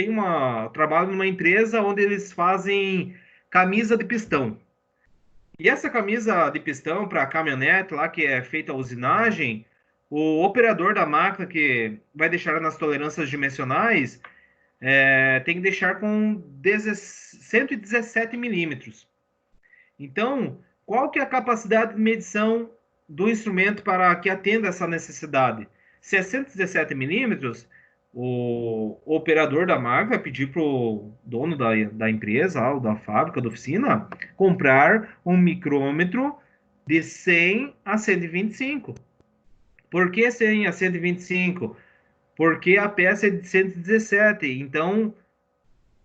trabalho numa empresa onde eles fazem camisa de pistão. E essa camisa de pistão para caminhonete lá, que é feita a usinagem, o operador da máquina que vai deixar nas tolerâncias dimensionais tem que deixar com 117 milímetros. Então, qual que é a capacidade de medição do instrumento para que atenda essa necessidade? Se é 117 milímetros, o operador da máquina vai pedir para o dono da empresa, ou da fábrica, da oficina, comprar um micrômetro de 100 a 125. Por que 100 a 125? Porque a peça é de 117. Então,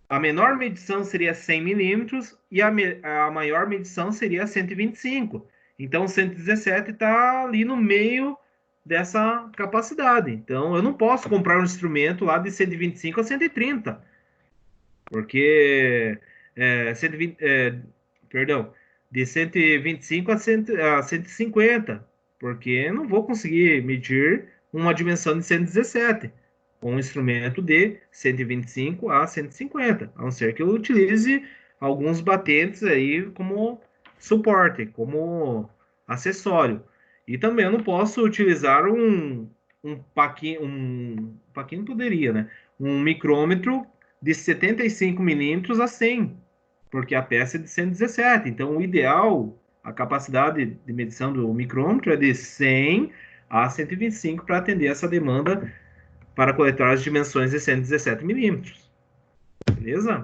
a menor medição seria 100 milímetros e a maior medição seria 125. Então, 117 está ali no meio dessa capacidade. Então, eu não posso comprar um instrumento lá de 125 a 130, porque 120, perdão, de 125 a 150, porque eu não vou conseguir medir uma dimensão de 117 com um instrumento de 125 a 150, a não ser que eu utilize alguns batentes aí como suporte, como acessório. E também eu não posso utilizar um paquinho poderia, né? Um micrômetro de 75 milímetros a 100, porque a peça é de 117. Então, o ideal, a capacidade de medição do micrômetro é de 100 a 125 para atender essa demanda para coletar as dimensões de 117 milímetros. Beleza?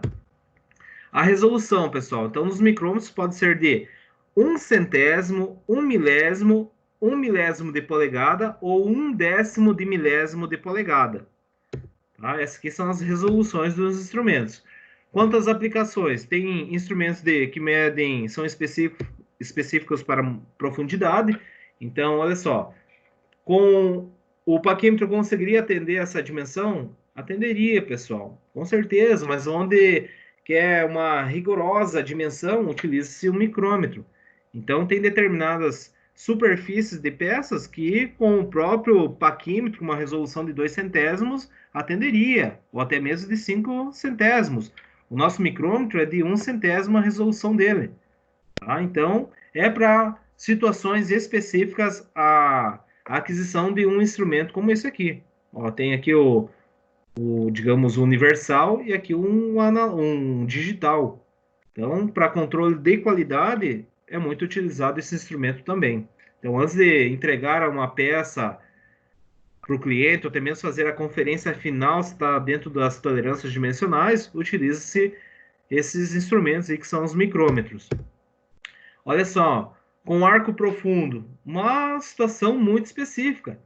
A resolução, pessoal. Então, nos micrômetros pode ser de 1/100, 1 milésimo, 1 milésimo de polegada ou 1/10 de milésimo de polegada. Tá? Essas aqui são as resoluções dos instrumentos. Quanto às aplicações, tem instrumentos que medem, são específicos para profundidade. Então, olha só, com o paquímetro conseguiria atender essa dimensão? Atenderia, pessoal, com certeza, mas onde quer uma rigorosa dimensão, utiliza-se um micrômetro. Então, tem determinadas superfícies de peças que, com o próprio paquímetro, uma resolução de 2 centésimos, atenderia, ou até mesmo de 5 centésimos. O nosso micrômetro é de 1 centésimo a resolução dele. Tá? Então, é para situações específicas a aquisição de um instrumento como esse aqui. Ó, tem aqui digamos, o universal e aqui um digital. Então, para controle de qualidade, é muito utilizado esse instrumento também. Então, antes de entregar uma peça para o cliente, ou até mesmo fazer a conferência final, se está dentro das tolerâncias dimensionais, utiliza-se esses instrumentos aí que são os micrômetros. Olha só, com arco profundo, uma situação muito específica.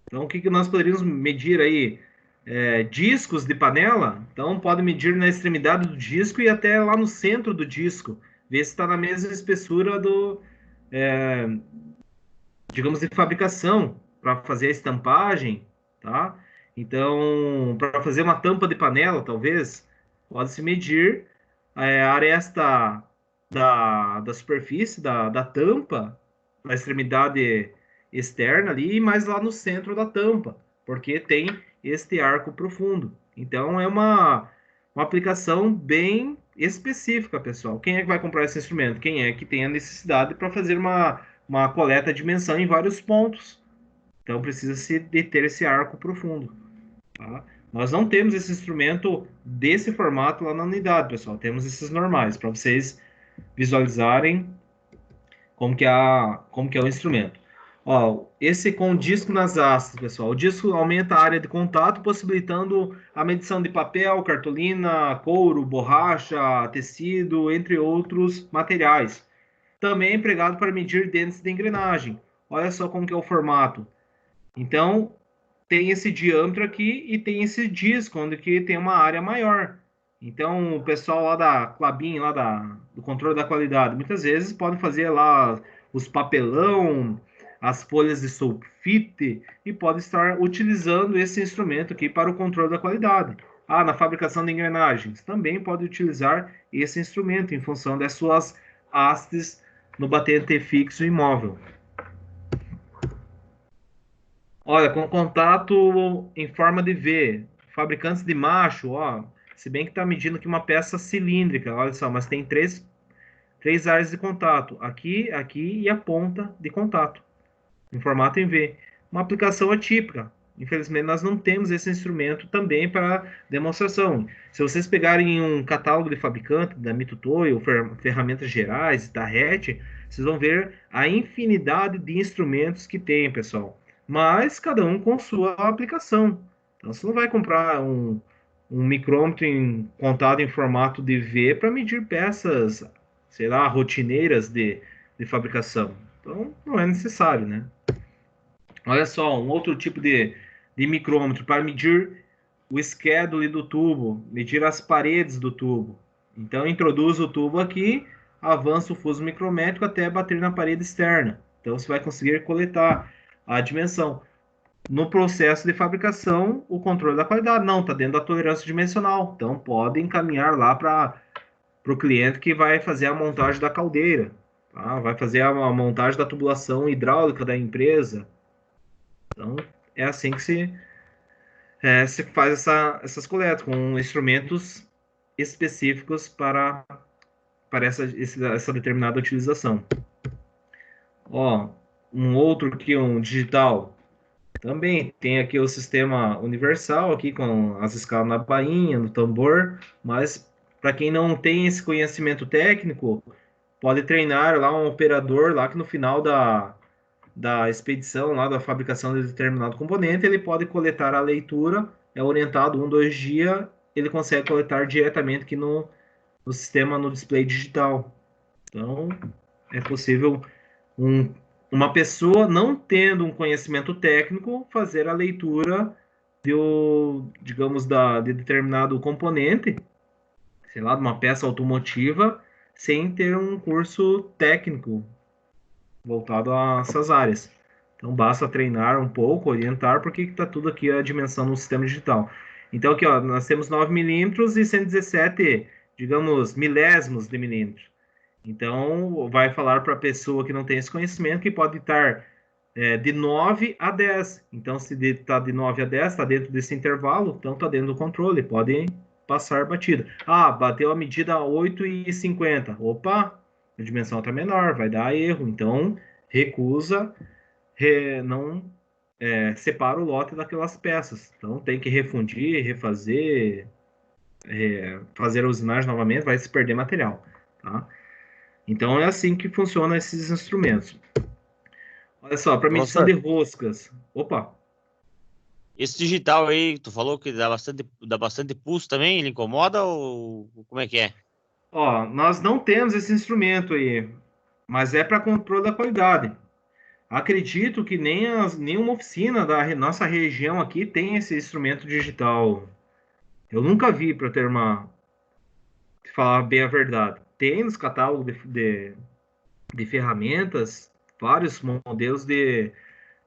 Então, o que nós poderíamos medir aí? Discos de panela, então pode medir na extremidade do disco e até lá no centro do disco, ver se está na mesma espessura digamos, de fabricação, para fazer a estampagem, tá? Então, para fazer uma tampa de panela, talvez, pode-se medir a aresta da superfície, da tampa, na extremidade externa ali, mas lá no centro da tampa, porque tem este arco profundo. Então, é uma aplicação bem específica, pessoal. Quem é que vai comprar esse instrumento? Quem é que tem a necessidade para fazer uma coleta de dimensão em vários pontos. Então, precisa-se de ter esse arco profundo. Tá? Nós não temos esse instrumento desse formato lá na unidade, pessoal. Temos esses normais, para vocês visualizarem como que é o instrumento. Ó, esse com disco nas hastes, pessoal. O disco aumenta a área de contato, possibilitando a medição de papel, cartolina, couro, borracha, tecido, entre outros materiais. Também é empregado para medir dentes de engrenagem. Olha só como que é o formato. Então, tem esse diâmetro aqui e tem esse disco, onde que tem uma área maior. Então, o pessoal lá da Klabin, lá do controle da qualidade, muitas vezes pode fazer lá os papelão, as folhas de sulfite, e pode estar utilizando esse instrumento aqui para o controle da qualidade. Na fabricação de engrenagens, também pode utilizar esse instrumento em função das suas hastes no batente fixo imóvel. Olha, com contato em forma de V, fabricantes de macho, ó, se bem que está medindo aqui uma peça cilíndrica, olha só, mas tem três áreas de contato, aqui e a ponta de contato, em formato em V. Uma aplicação atípica. Infelizmente, nós não temos esse instrumento também para demonstração. Se vocês pegarem um catálogo de fabricante, da Mitutoyo, ou ferramentas gerais, da RET, vocês vão ver a infinidade de instrumentos que tem, pessoal. Mas cada um com sua aplicação. Então, você não vai comprar um micrômetro contado em formato de V para medir peças, sei lá, rotineiras de fabricação. Então, não é necessário, né? Olha só, um outro tipo de micrômetro para medir o schedule do tubo, medir as paredes do tubo. Então, introduz o tubo aqui, avança o fuso micrométrico até bater na parede externa. Então, você vai conseguir coletar a dimensão. No processo de fabricação, o controle da qualidade não está dentro da tolerância dimensional. Então, pode encaminhar lá para o cliente que vai fazer a montagem da caldeira, tá? Vai fazer a montagem da tubulação hidráulica da empresa. Então, é assim que se faz essas coletas, com instrumentos específicos para essa determinada utilização. Ó, um outro aqui, um digital. Também tem aqui o sistema universal, aqui com as escalas na bainha, no tambor, mas para quem não tem esse conhecimento técnico, pode treinar lá um operador lá que no final da expedição, lá da fabricação de determinado componente, ele pode coletar a leitura, é orientado 1, 2 dias, ele consegue coletar diretamente aqui no sistema, no display digital. Então, é possível uma pessoa, não tendo um conhecimento técnico, fazer a leitura digamos, de determinado componente, sei lá, de uma peça automotiva, sem ter um curso técnico voltado a essas áreas. Então, basta treinar um pouco, orientar, porque está tudo aqui a dimensão no sistema digital. Então, aqui, ó, nós temos 9 milímetros e 117, digamos, milésimos de milímetro. Então, vai falar para a pessoa que não tem esse conhecimento que pode estar de 9 a 10. Então, se está de 9 a 10, está dentro desse intervalo, então está dentro do controle, pode passar batida. Ah, bateu a medida 8,50. Opa, a dimensão está menor, vai dar erro. Então, recusa, não separa o lote daquelas peças. Então, tem que refundir, refazer, fazer a usinagem novamente, vai se perder material, tá? Então, é assim que funcionam esses instrumentos. Olha só, para medição de roscas. Opa! Esse digital aí, tu falou que dá bastante pulso também, ele incomoda ou como é que é? Ó, nós não temos esse instrumento aí, mas é para controle da qualidade. Acredito que nenhuma oficina da nossa região aqui tem esse instrumento digital. Eu nunca vi, para falar bem a verdade. Tem nos catálogos de ferramentas, vários modelos de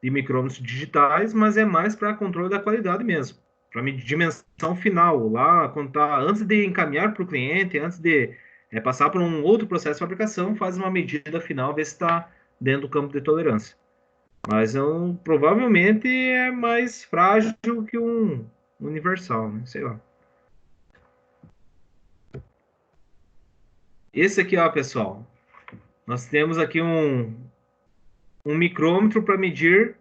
micrômetros digitais, mas é mais para controle da qualidade mesmo, para dimensão final, lá quando tá, antes de encaminhar para o cliente, antes de passar por um outro processo de fabricação, faz uma medida final, ver se está dentro do campo de tolerância. Mas provavelmente é mais frágil que um universal, né? Sei lá. Esse aqui, ó, pessoal, nós temos aqui um micrômetro para medir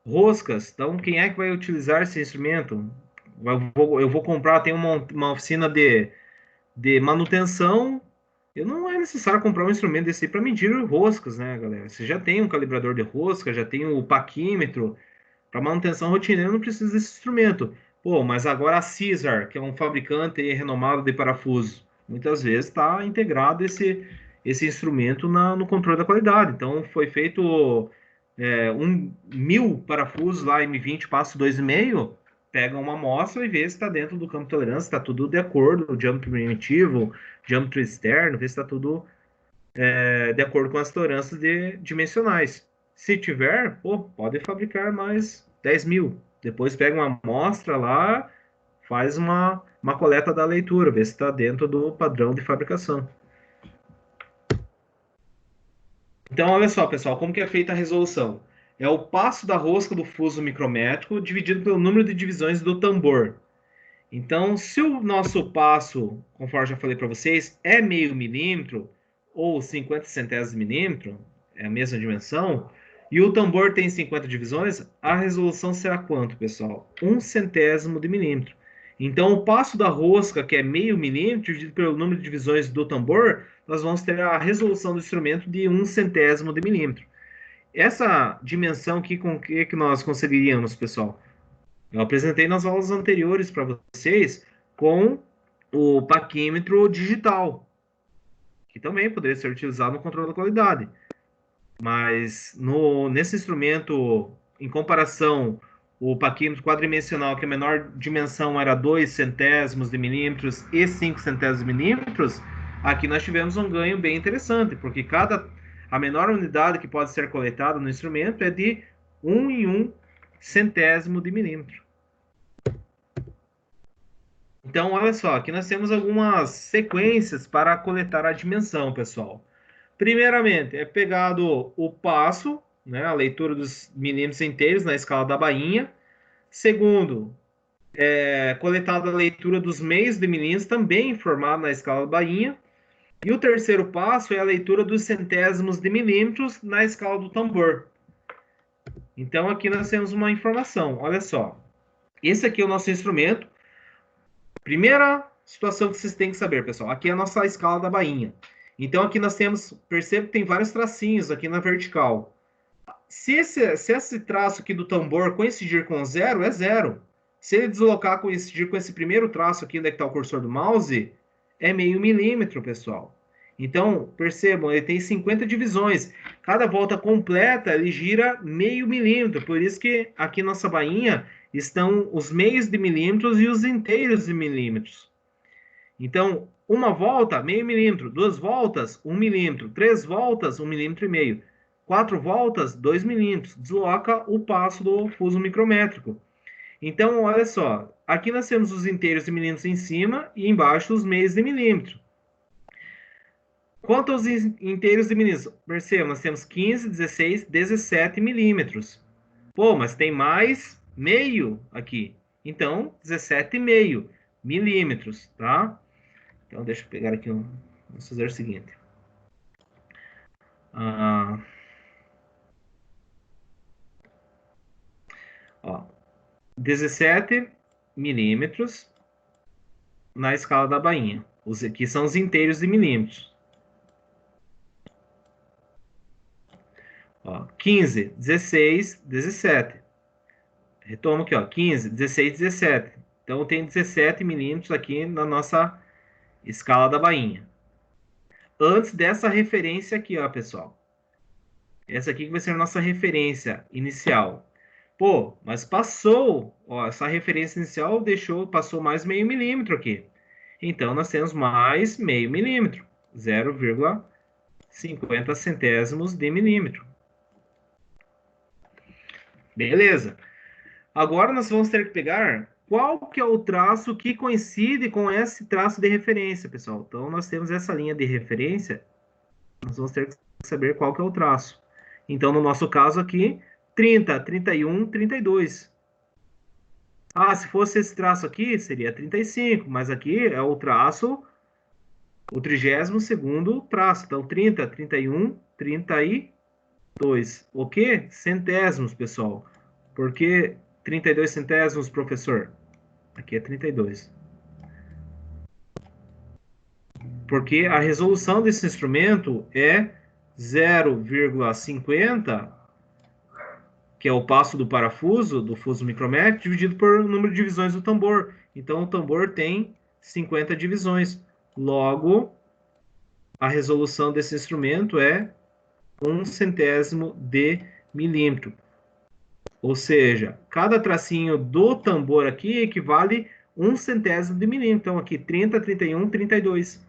roscas. Então, quem é que vai utilizar esse instrumento? Eu vou comprar, tem uma oficina de manutenção. Não é necessário comprar um instrumento desse para medir roscas, né, galera? Você já tem um calibrador de rosca, já tem o paquímetro. Para manutenção rotineira não precisa desse instrumento. Pô, mas agora a Caesar, que é um fabricante renomado de parafuso, muitas vezes está integrado esse instrumento no controle da qualidade. Então, foi feito 1.000 parafusos lá, M20, passo 2,5, pega uma amostra e vê se está dentro do campo de tolerância, está tudo de acordo, o diâmetro primitivo, diâmetro externo, vê se está tudo de acordo com as tolerâncias dimensionais. Se tiver, pode fabricar mais 10.000. Depois pega uma amostra lá, faz uma coleta da leitura, vê se está dentro do padrão de fabricação. Então, olha só, pessoal, como que é feita a resolução? É o passo da rosca do fuso micrométrico dividido pelo número de divisões do tambor. Então, se o nosso passo, conforme já falei para vocês, é meio milímetro ou 50 centésimos de milímetro, é a mesma dimensão, e o tambor tem 50 divisões, a resolução será quanto, pessoal? 1 centésimo de milímetro. Então, o passo da rosca, que é meio milímetro, dividido pelo número de divisões do tambor, nós vamos ter a resolução do instrumento de 1 centésimo de milímetro. Essa dimensão aqui, com o que nós conseguiríamos, pessoal? Eu apresentei nas aulas anteriores para vocês com o paquímetro digital, que também poderia ser utilizado no controle da qualidade. Mas nesse instrumento, em comparação, o paquímetro quadridimensional, que a menor dimensão era 2 centésimos de milímetros e 5 centésimos de milímetros, aqui nós tivemos um ganho bem interessante, porque a menor unidade que pode ser coletada no instrumento é de 1 em 1 centésimo de milímetro. Então, olha só, aqui nós temos algumas sequências para coletar a dimensão, pessoal. Primeiramente, é pegado o passo, né, a leitura dos milímetros inteiros na escala da bainha. Segundo, coletada a leitura dos meios de milímetros, também informado na escala da bainha. E o terceiro passo é a leitura dos centésimos de milímetros na escala do tambor. Então, aqui nós temos uma informação. Olha só. Esse aqui é o nosso instrumento. Primeira situação que vocês têm que saber, pessoal. Aqui é a nossa escala da bainha. Então, aqui nós temos... Perceba que tem vários tracinhos aqui na vertical. Se esse traço aqui do tambor coincidir com 0, é 0. Se ele deslocar, coincidir com esse primeiro traço aqui, onde é que está o cursor do mouse, é meio milímetro, pessoal. Então, percebam, ele tem 50 divisões. Cada volta completa, ele gira meio milímetro. Por isso que aqui na nossa bainha estão os meios de milímetros e os inteiros de milímetros. Então, uma volta, meio milímetro. 2 voltas, 1 milímetro. 3 voltas, 1,5 milímetro. 4 voltas, 2 milímetros. Desloca o passo do fuso micrométrico. Então, olha só. Aqui nós temos os inteiros de milímetros em cima e embaixo os meios de milímetro. Quanto aos inteiros de milímetros? Percebam, nós temos 15, 16, 17 milímetros. Pô, mas tem mais meio aqui. Então, 17,5 milímetros, tá? Então, deixa eu pegar aqui. Vamos fazer o seguinte. Ó, 17 milímetros na escala da bainha. Aqui são os inteiros de milímetros. Ó, 15, 16, 17. Retomo aqui, ó, 15, 16, 17. Então, tem 17 milímetros aqui na nossa escala da bainha. Antes dessa referência aqui, ó, pessoal. Essa aqui que vai ser a nossa referência inicial. Pô, mas passou, ó, essa referência inicial passou mais meio milímetro aqui. Então, nós temos mais meio milímetro, 0,50 centésimos de milímetro. Beleza. Agora nós vamos ter que pegar qual que é o traço que coincide com esse traço de referência, pessoal. Então, nós temos essa linha de referência, nós vamos ter que saber qual que é o traço. Então, no nosso caso aqui, 30, 31, 32. Ah, se fosse esse traço aqui, seria 35, mas aqui é o traço, o 32º traço. Então, 30, 31, 32. O quê? Centésimos, pessoal. Por que 32 centésimos, professor? Aqui é 32. Porque a resolução desse instrumento é 0,50, que é o passo do parafuso, do fuso micrométrico, dividido por número de divisões do tambor. Então, o tambor tem 50 divisões. Logo, a resolução desse instrumento é 1 centésimo de milímetro. Ou seja, cada tracinho do tambor aqui equivale 1 centésimo de milímetro. Então, aqui 30, 31, 32.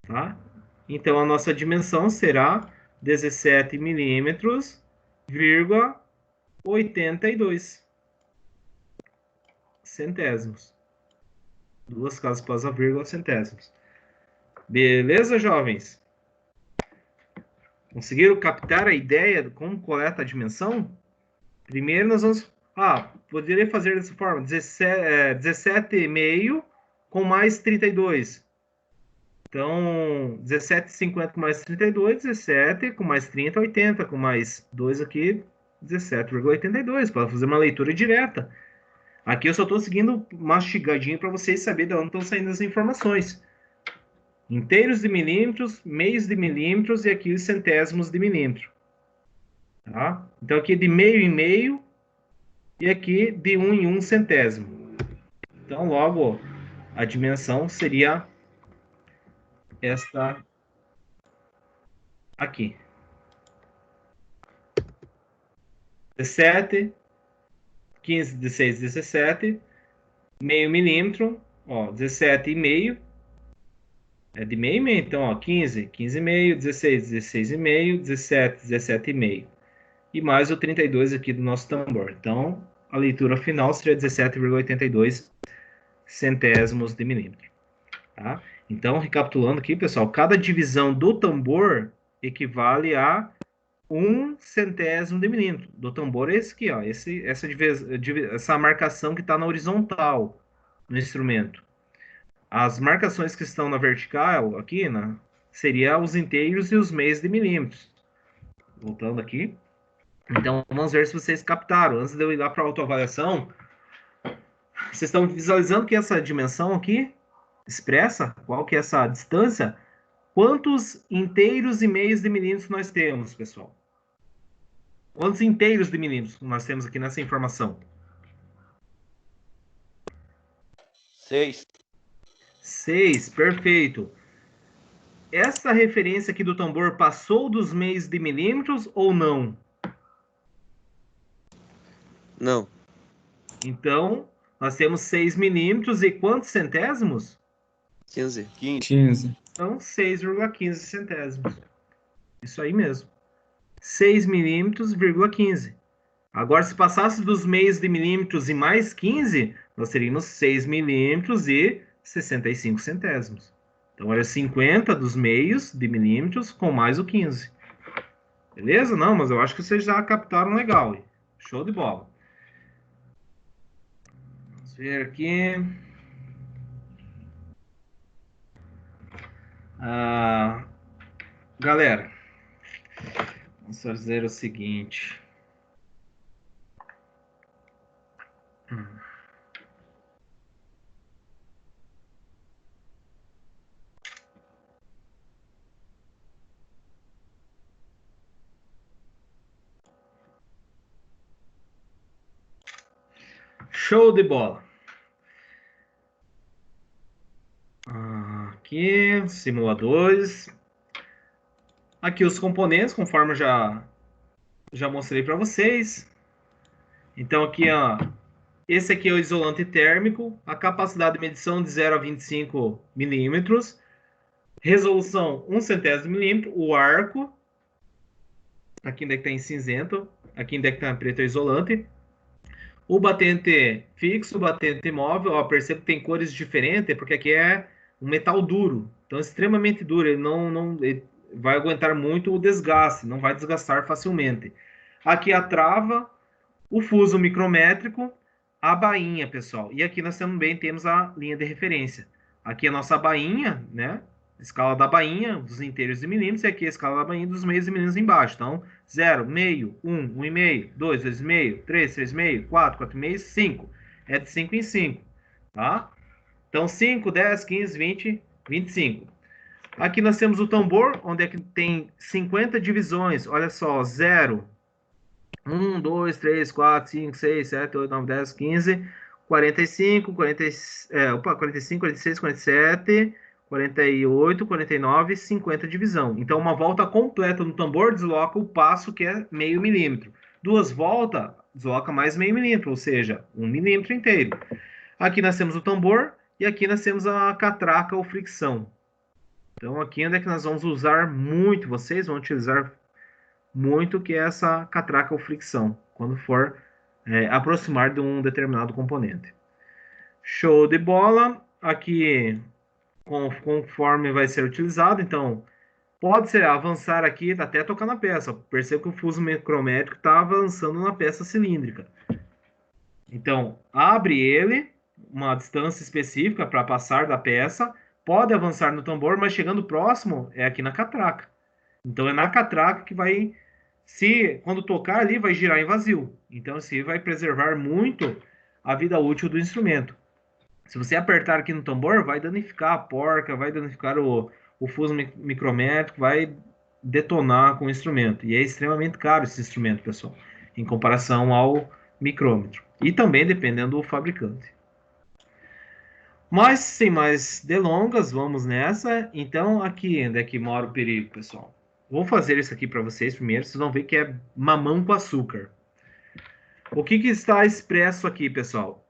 Tá? Então, a nossa dimensão será 17 milímetros, 82 centésimos. 2 casas após a vírgula, centésimos. Beleza, jovens? Conseguiram captar a ideia de como coleta a dimensão? Primeiro nós vamos... poderia fazer dessa forma. 17,5 com mais 32. Então, 17,50 com mais 32, 17 com mais 30, 80. Com mais 2 aqui, 17,82. Para fazer uma leitura direta. Aqui eu só estou seguindo mastigadinho para vocês saberem de onde estão saindo as informações. Inteiros de milímetros, meios de milímetros e aqui os centésimos de milímetro. Tá? Então, aqui de meio em meio e aqui de 1 em 1 centésimo. Então, logo, a dimensão seria esta aqui. 17, 15, 16, 17, meio milímetro, ó, 17,5. É de meio e meio, então, ó, 15, 15,5, 16, 16,5, 17, 17,5. e mais o 32 aqui do nosso tambor. Então, a leitura final seria 17,82 centésimos de milímetro. Tá? Então, recapitulando aqui, pessoal, cada divisão do tambor equivale a 1 centésimo de milímetro. Do tambor é esse aqui, ó, essa marcação que está na horizontal no instrumento. As marcações que estão na vertical aqui, né, seria os inteiros e os meios de milímetros. Voltando aqui. Então, vamos ver se vocês captaram. Antes de eu ir lá para a autoavaliação, vocês estão visualizando que essa dimensão aqui expressa qual que é essa distância? Quantos inteiros e meios de milímetros nós temos, pessoal? Quantos inteiros de milímetros nós temos aqui nessa informação? 6. 6, perfeito. Essa referência aqui do tambor passou dos meios de milímetros ou não? Não. Então, nós temos 6 milímetros e quantos centésimos? 15. 15. Então, 6,15 centésimos. Isso aí mesmo. 6 milímetros, 15. Agora, se passasse dos meios de milímetros e mais 15, nós teríamos 6 milímetros e 65 centésimos. Então, era 50 dos meios de milímetros com mais o 15. Beleza? Não, mas eu acho que vocês já captaram legal. Show de bola. Vamos ver aqui. Galera, vamos fazer o seguinte. Show de bola. Aqui, simuladores. Aqui os componentes, conforme eu já mostrei para vocês. Então aqui, ó, esse aqui é o isolante térmico, a capacidade de medição de 0 a 25 milímetros, resolução 1 centésimo de milímetro, o arco, aqui ainda que está em cinzento, aqui ainda que está em preto é o isolante, o batente fixo, o batente móvel, ó, percebo que tem cores diferentes, porque aqui é um metal duro, então extremamente duro, ele vai aguentar muito o desgaste, não vai desgastar facilmente. Aqui a trava, o fuso micrométrico, a bainha, pessoal. E aqui nós também temos a linha de referência. Aqui a nossa bainha, né? Escala da bainha, dos inteiros de milímetros, e aqui a escala da bainha dos meios de milímetros embaixo. Então, 0, meio, 1, 1,5, 2, 2,5, 3, 3,5, 4, 4,5, 5. É de 5 em 5, tá? Então, 5, 10, 15, 20, 25. Aqui nós temos o tambor, onde é que tem 50 divisões. Olha só, 0, 1, 2, 3, 4, 5, 6, 7, 8, 9, 10, 15, 45, 45, 46, 47, 48, 49, 50 divisão. Então, uma volta completa no tambor desloca o passo que é meio milímetro. 2 voltas, desloca mais meio milímetro, ou seja, 1 milímetro inteiro. Aqui nós temos o tambor e aqui nós temos a catraca ou fricção. Então, aqui onde é que nós vamos usar muito, vocês vão utilizar muito, que é essa catraca ou fricção, quando for aproximar de um determinado componente. Show de bola. Aqui, conforme vai ser utilizado, então, pode ser avançar aqui até tocar na peça. Perceba que o fuso micrométrico está avançando na peça cilíndrica. Então, abre ele, uma distância específica para passar da peça, pode avançar no tambor, mas chegando próximo é aqui na catraca. Então, é na catraca que vai, quando tocar ali, vai girar em vazio. Então, assim, vai preservar muito a vida útil do instrumento. Se você apertar aqui no tambor, vai danificar a porca, vai danificar o fuso micrométrico, vai detonar com o instrumento. E é extremamente caro esse instrumento, pessoal, em comparação ao micrômetro. E também dependendo do fabricante. Mas, sem mais delongas, vamos nessa. Então, aqui onde é que mora o perigo, pessoal? Vou fazer isso aqui para vocês primeiro, vocês vão ver que é mamão com açúcar. O que está expresso aqui, pessoal?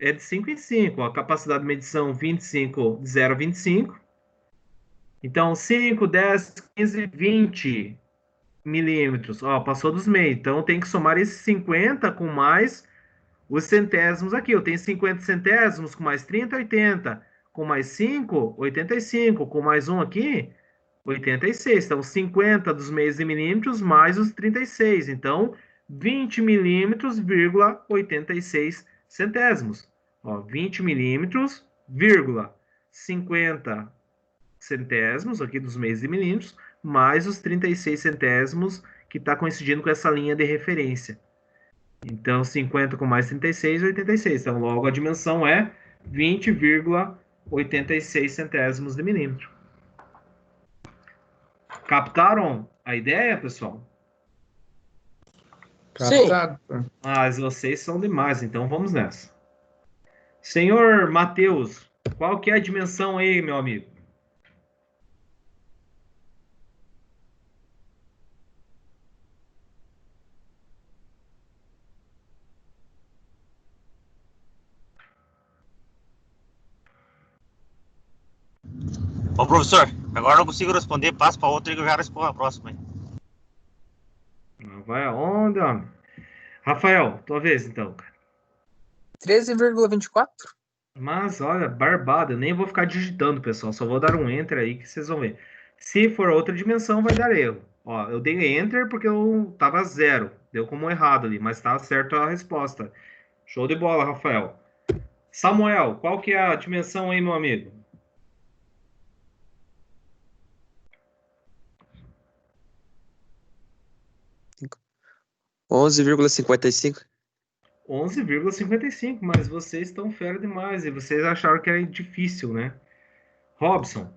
É de 5 em 5, a capacidade de medição 25, de 0 a 25. Então, 5, 10, 15, 20 milímetros. Ó, passou dos meios. Então, tem que somar esses 50 com mais os centésimos aqui. Eu tenho 50 centésimos com mais 30, 80. Com mais 5, 85. Com mais 1 aqui, 86. Então, 50 dos meios de milímetros mais os 36. Então, 20 milímetros, 86 centésimos. Ó, 20 milímetros, 50 centésimos aqui dos meios de milímetros, mais os 36 centésimos que está coincidindo com essa linha de referência. Então, 50 com mais 36, 86. Então, logo a dimensão é 20,86 centésimos de milímetro. Captaram a ideia, pessoal? Captado. Mas vocês são demais, então vamos nessa. Senhor Matheus, qual que é a dimensão aí, meu amigo? Ô, professor, agora eu não consigo responder, passo para outro e eu já respondo a próxima. Hein? Vai aonde, homem? Rafael, tua vez então, cara. 13,24? Mas, olha, barbada, eu nem vou ficar digitando, pessoal, só vou dar um enter aí que vocês vão ver. Se for outra dimensão, vai dar erro. Ó, eu dei enter porque eu tava 0, deu como errado ali, mas tá certo a resposta. Show de bola, Rafael. Samuel, qual que é a dimensão aí, meu amigo? 11,55. 11,55, mas vocês estão fera demais e vocês acharam que era difícil, né? Robson.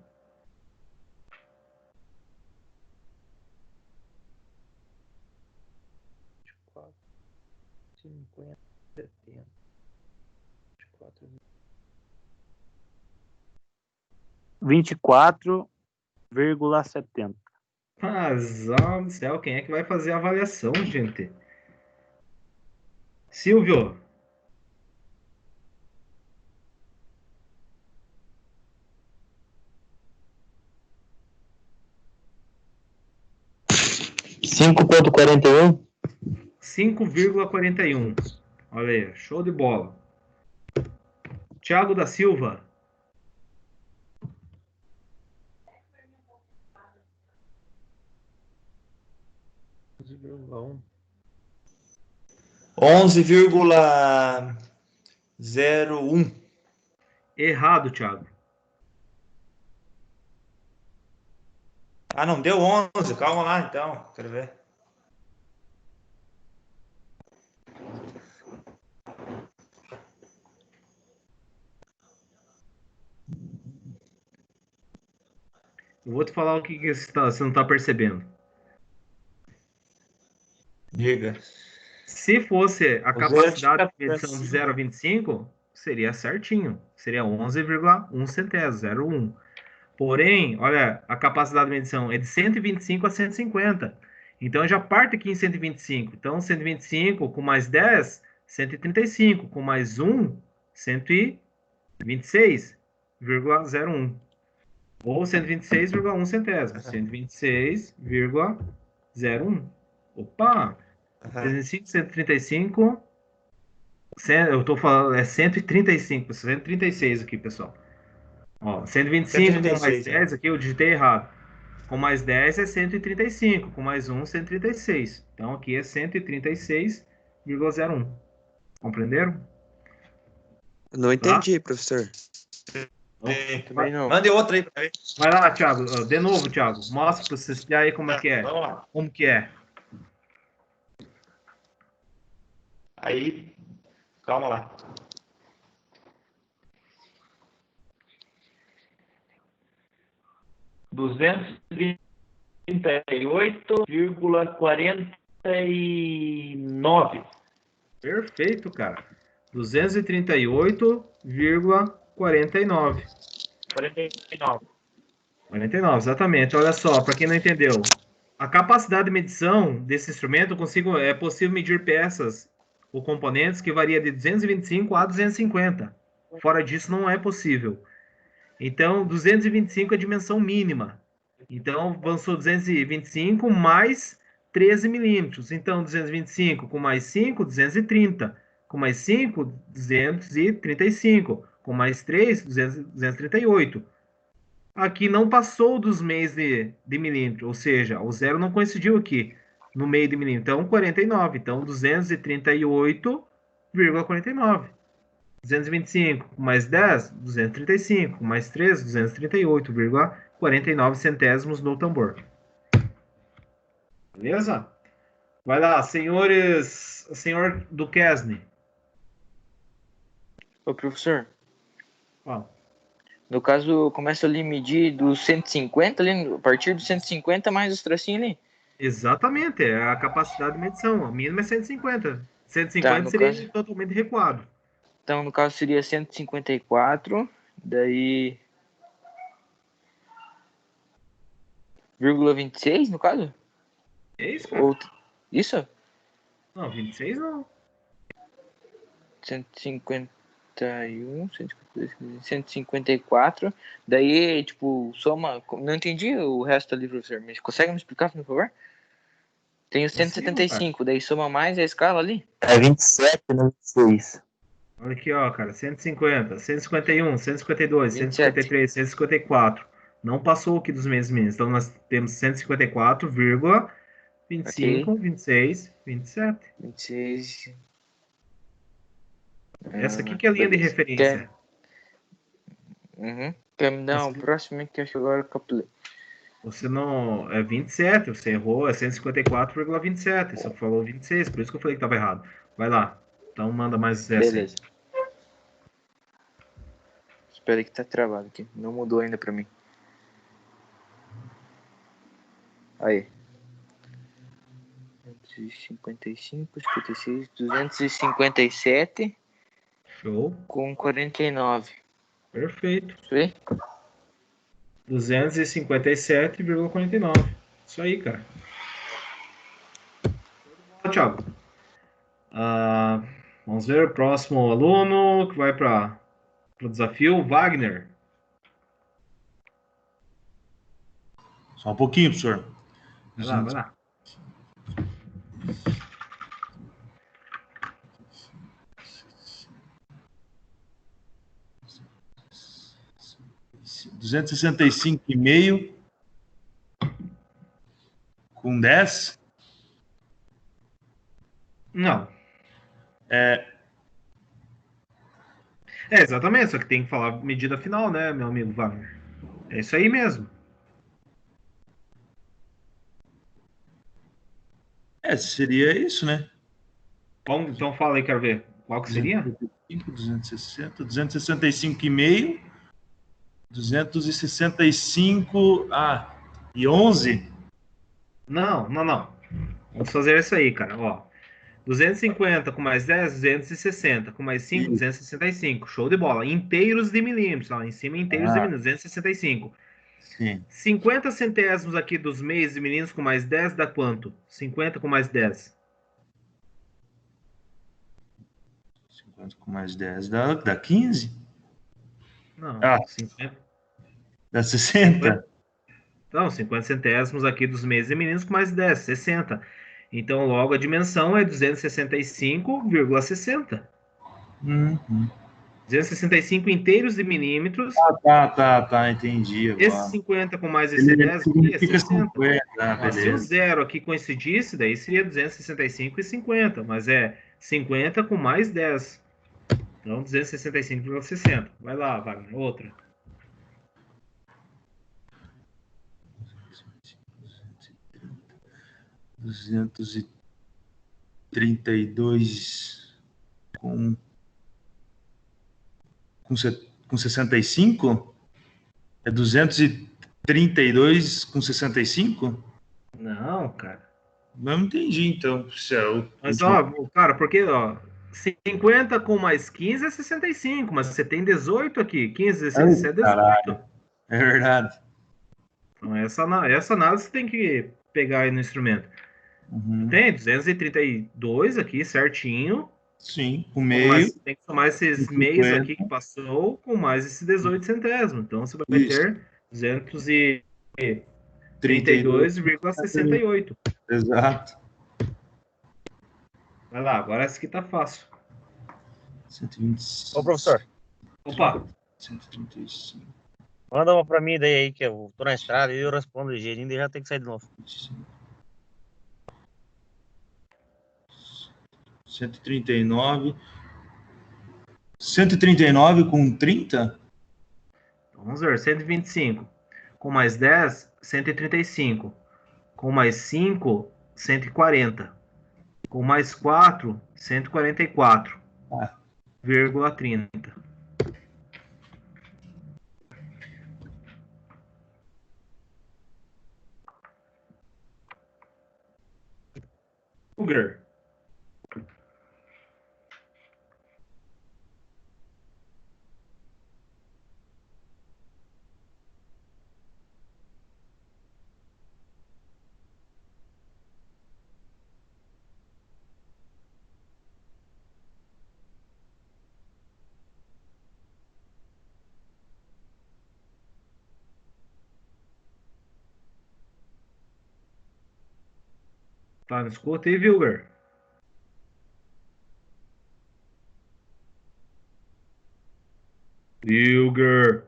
R$24,70. Razão do céu, quem é que vai fazer a avaliação, gente? Silvio. $5,41. 5,41. Olha aí, show de bola. Thiago da Silva. $11,01. Errado, Thiago. Ah, não deu 11. Calma lá, então. Quero ver. Eu vou te falar o que você não está percebendo. Diga. Se fosse a capacidade de medição de 0 a 25, seria certinho. Seria 11,1 centésimos, 0,1. Porém, olha, a capacidade de medição é de 125 a 150. Então, já parte aqui em 125. Então, 125 com mais 10, 135. Com mais 1, 126,01. Ou 126,1 centésimos. 126,01. Opa! 135. Eu estou falando, é 135. 136 aqui, pessoal. Ó, 125 com mais 10 aqui, eu digitei errado. Com mais 10 é 135. Com mais 1, 136. Então, aqui é 136,01. Compreenderam? Não entendi, professor. Também não. Mande outra aí pra mim. Vai lá, Thiago. De novo, Thiago. Mostra para vocês aí como é que é. Vamos lá. Como que é. Aí, calma lá. $238,49. Perfeito, cara. 238,49. 49, exatamente. Olha só, para quem não entendeu. A capacidade de medição desse instrumento é possível medir peças ou componentes que varia de 225 a 250. Fora disso, não é possível. Então, 225 é a dimensão mínima. Então, avançou 225 mais 13 milímetros. Então, 225 com mais 5, 230. Com mais 5, 235. Com mais 3, 238. Aqui não passou dos meios de milímetro, ou seja, o zero não coincidiu aqui no meio de milímetro. Então, 49. Então, 238,49. 225 com mais 10, 235. Com mais 3, 238,49 centésimos no tambor. Beleza? Vai lá, senhores. Senhor Duquesne. Ô, professor, Fala. no caso, começa ali a medir dos 150, ali, a partir dos 150 mais os tracinhos ali. Exatamente, é a capacidade de medição. A mínima é 150. 150 no seria caso. totalmente recuado. Então, no caso, seria 154, daí... 0,26, no caso? É isso, cara? Ou... Isso? Não, 26 não. 151, 154, daí, tipo, soma... Não entendi o resto ali, professor, mas consegue me explicar, por favor? Tem o 175, daí soma mais a escala ali? É 27, não 26. Olha aqui, ó, cara. 150, 151, 152, 27. 153, 154. Não passou aqui dos meses mínimos. Então, nós temos 154,25, Ok. 26, 27. 26... Essa aqui que é a linha de beleza. referência. Quer me dar um Esse- próximo que eu acho que agora eu capulei. Você não... É 27, você errou. É 154,27. Você falou 26, por isso que eu falei que estava errado. Vai lá. Então, manda mais essa aí. Beleza. Espera aí que tá travado aqui. Não mudou ainda pra mim. Aí. 255, 56, 257 Show. com 49. Perfeito. Isso aí? 257,49. Isso aí, cara. Thiago. Vamos ver o próximo aluno que vai para o desafio, Wagner. Só um pouquinho, professor. Vai lá, vai lá. R$265,5 com 10. Não. É, Exatamente, só que tem que falar medida final, né, meu amigo Wagner? É isso aí mesmo. seria isso, né? Então fala aí, quero ver. Qual que seria? 260, 265,5, 265, e 11? Não. Vamos fazer isso aí, cara, ó. 250 com mais 10, 260. Com mais 5, 265. Show de bola. Inteiros de milímetros. Lá em cima, inteiros de milímetros. 265. Sim. 50 centésimos aqui dos meios de milímetros com mais 10 dá quanto? 50 com mais 10. 50 com mais 10 dá 15? Não, 50. Dá 60? Não, 50 centésimos aqui dos meios de milímetros com mais 10, 60. Então, logo a dimensão é 265,60. 265 inteiros de milímetros. Tá, entendi. Agora. Esse 50 com mais esse 10 aqui é 60. 50, Se o zero aqui coincidisse, daí seria 265,50. Mas é 50 com mais 10. Então, 265,60. Vai lá, Wagner. Outra. 232 com 65? É 232 com 65? Não, cara. Não entendi, então. Mas, cara, porque, 50 com mais 15 é 65, mas você tem 18 aqui. 15, 16 é 18. Caralho. É verdade. Então, essa análise você tem que pegar aí no instrumento. Tem 232 aqui, certinho. Sim, o meio. Tem que somar esses meios aqui que passou com mais esse 18 centésimos. Então, você vai ter 232,68. Exato. Vai lá, agora essa aqui tá fácil. 125. Ô, professor, Opa, 135. manda uma pra mim daí aí, que eu tô na estrada e eu respondo ligeirinho e já tem que sair de novo. 139. 139 com 30? vamos ver, 125. Com mais 10, 135. Com mais 5, 140. Com mais 4, 144. Ah. Vírgula 30. Sugar. Tá, escuta aí, Vilger. Vilger.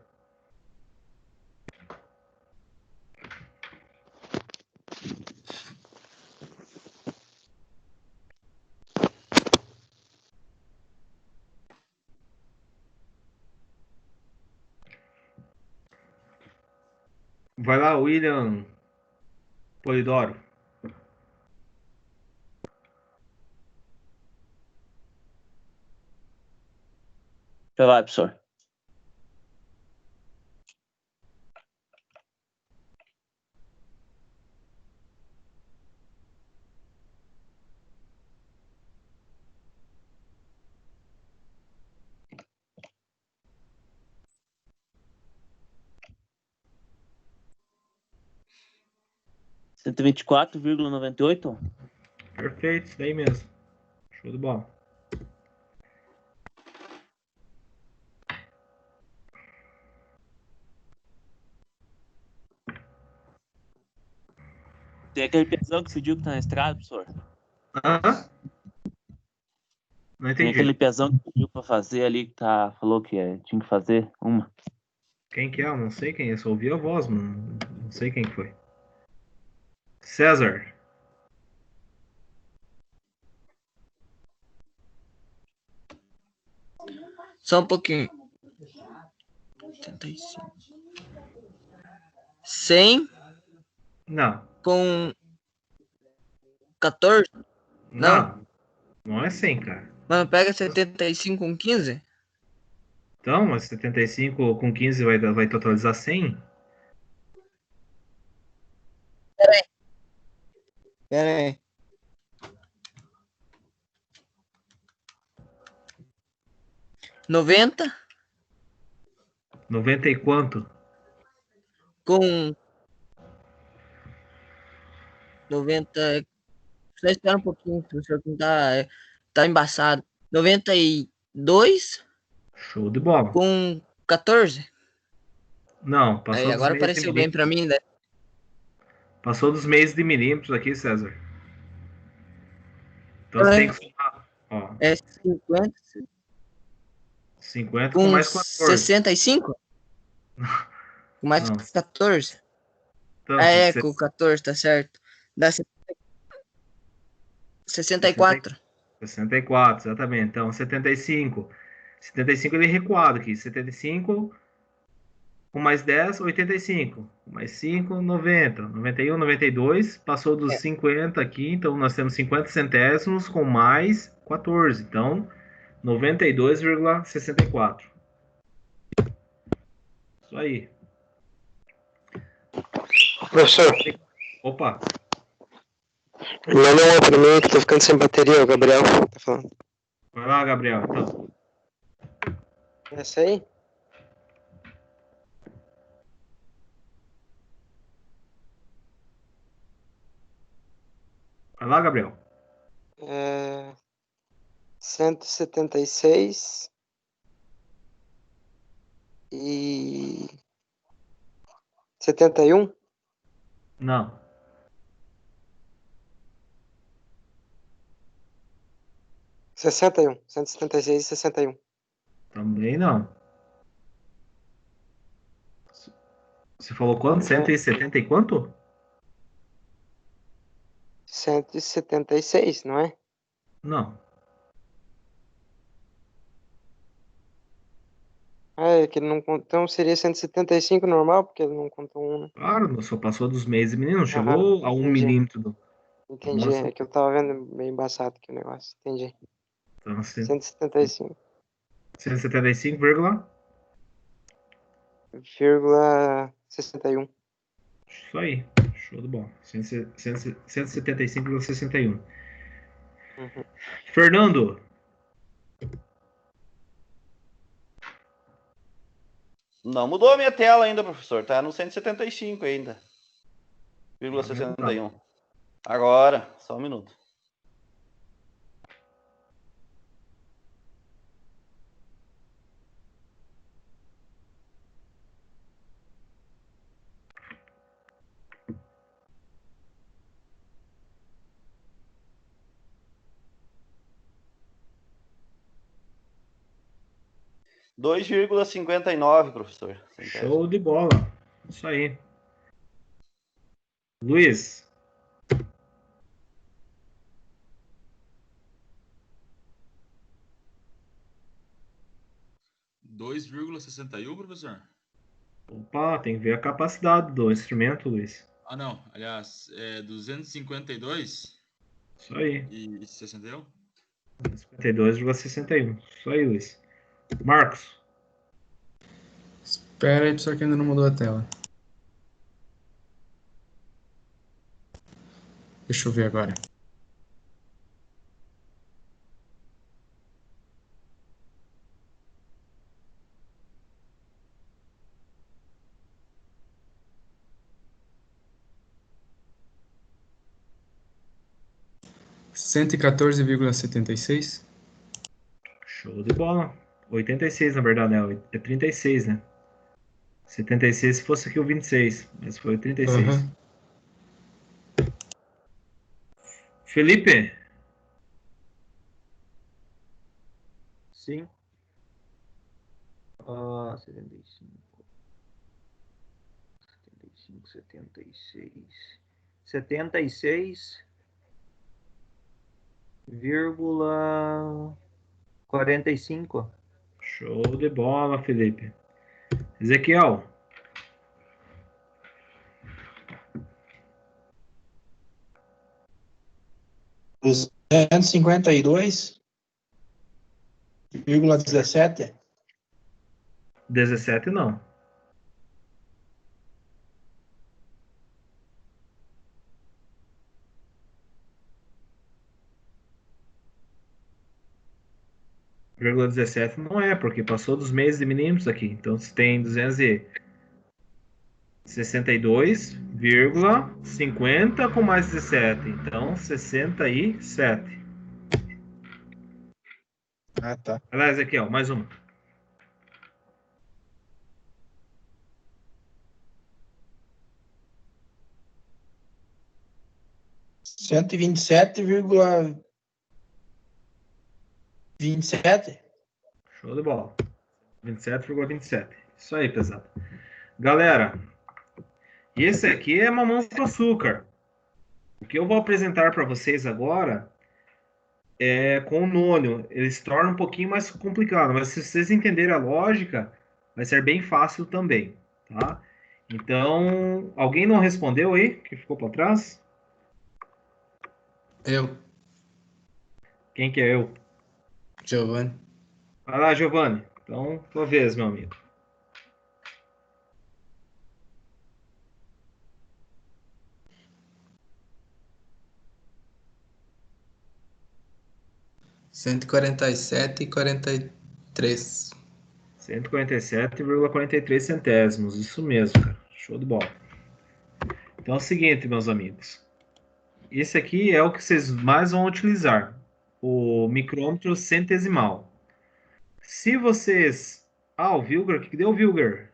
Vai lá, William Polidoro. Já vai, professor. Cento e 124,98. Perfeito, isso daí mesmo. Show de bola. Tem aquele pezão que você viu que tá na estrada, professor. Hã? Não Tem entendi. aquele pezão que você viu pra fazer ali que falou que tinha que fazer uma. Quem que é? Eu não sei quem é. Só ouvi a voz, mano. Não sei quem que foi. César. Só um pouquinho. 85. 100 Não. com 14? Não. Não é 100, cara. Mano, pega 75 com 15? Então, mas 75 com 15 vai totalizar 100? Pera aí. Noventa 90 e quanto? com 90. Só espera um pouquinho, professor, que tá embaçado. 92 Show de bola. com 14? Não, passou Aí, dos agora meios de apareceu bem milímetros. pra mim, né? Passou dos meios de milímetros aqui, César. Então você tem que somar. Ó, É 50 50 com com mais 14. 65? Com mais Não. 14? Então, Ah, é, com 14, tá certo. Dá 64. 64, exatamente. Então, 75. 75 ele recuado aqui. 75 com mais 10, 85. Com mais 5, 90. 91, 92. Passou dos 50 aqui. Então, nós temos 50 centésimos com mais 14. Então, 92,64. Isso aí. Professor, Opa. manda uma pra mim que tô ficando sem bateria, o Gabriel tá falando. Vai lá, Gabriel. Então. Essa aí? Vai lá, Gabriel. 176 e 71? Não. 61. 176 e 61. Também não. Você falou quanto? 170 e quanto? 176, não é? Não. É, que ele não contou. Então seria 175 normal, porque ele não contou um, né? Claro, só passou dos meses, menino. Não Aham, chegou a 1 entendi. milímetro. Entendi. É que eu tava vendo meio embaçado aqui o negócio. Entendi. Então, 175. 175, vírgula. 61. Isso aí. Show de bola. 175,61. Uhum. Fernando. Não mudou a minha tela ainda, professor. Tá no 175 ainda. Vírgula 61. Agora, só um minuto. (2,59), professor. Show de bola. Isso aí. Luiz. (2,61), professor? Opa, tem que ver a capacidade do instrumento, Luiz. Ah, não. Aliás, é 252 Isso aí. e 61? 52,61. Isso aí, Luiz. Marcos. Espera aí, só que ainda não mudou a tela. Deixa eu ver agora. (114,76). Show de bola. 86, na verdade, né? É 36, né? 76 se fosse aqui o 26, mas foi o 36. Uhum. Felipe. Sim. 75. 75, 76. 76,45. Show de bola, Felipe. Ezequiel. 252,17. 17 não. Vírgula 17 não é, porque passou dos meses de milímetros aqui. Então, você tem 262,50 com mais 17. Então, 67. Ah, tá. Vai lá, Ezequiel, mais uma. (127,27). Show de bola. 27,27. Isso aí, pesado. Galera, esse aqui é mamão com açúcar. O que eu vou apresentar para vocês agora é com o nônio. Ele se torna um pouquinho mais complicado, mas se vocês entenderem a lógica, vai ser bem fácil também, tá? Então, alguém não respondeu aí, que ficou para trás? Eu. Quem que é eu? Giovanni. Vai lá, Giovanni. Então, tua vez, meu amigo. (147,43). 147,43 centésimos. Isso mesmo, cara. Show de bola. Então é o seguinte, meus amigos. Esse aqui é o que vocês mais vão utilizar. O micrômetro centesimal. Se vocês... Ah, o Vilgar. O que deu o Vilgar?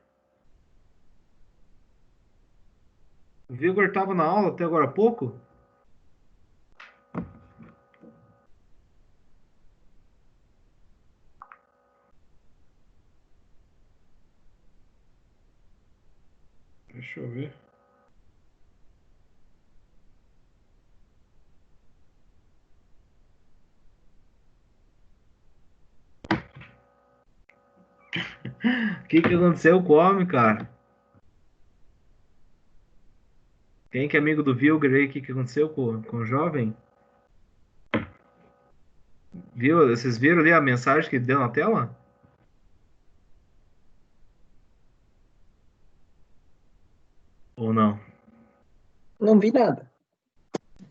O Vilgar estava na aula até agora há pouco? Deixa eu ver. O que aconteceu com o homem, cara? Quem que é amigo do Vilger aí? O que aconteceu com o jovem? Viu? Vocês viram ali a mensagem que ele deu na tela? Ou não? Não vi nada.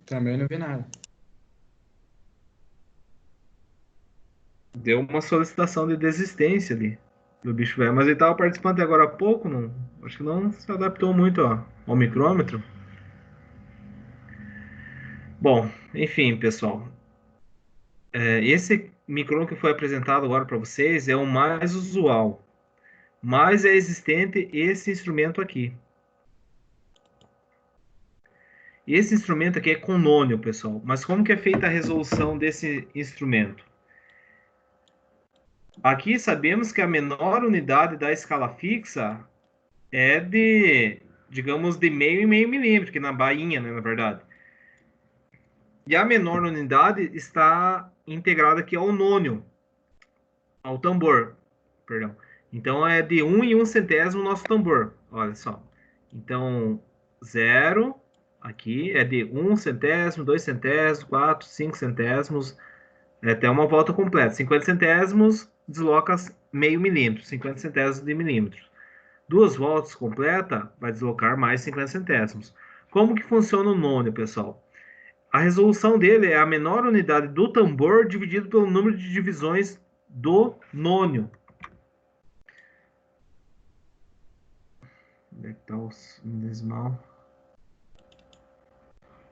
Também não vi nada. Deu uma solicitação de desistência ali do bicho velho, mas ele estava participando até agora há pouco, não, acho que não se adaptou muito ao micrômetro. Bom, enfim, pessoal, esse micrômetro que foi apresentado agora para vocês é o mais usual, mas é existente esse instrumento aqui. Esse instrumento aqui é conônio, pessoal, mas como que é feita a resolução desse instrumento? Aqui sabemos que a menor unidade da escala fixa é de, digamos, de meio e meio milímetro, que na bainha, né, na verdade. E a menor unidade está integrada aqui ao nônio, ao tambor, perdão. Então é de 1 e 1 centésimo o nosso tambor, olha só. Então, 0 aqui é de 1 centésimo, 2 centésimos, 4, 5 centésimos, até uma volta completa. 50 centésimos desloca meio milímetro, 50 centésimos de milímetro. 2 voltas completa vai deslocar mais 50 centésimos. Como que funciona o nônio, pessoal? A resolução dele é a menor unidade do tambor dividido pelo número de divisões do nônio. Onde é que está o decimal?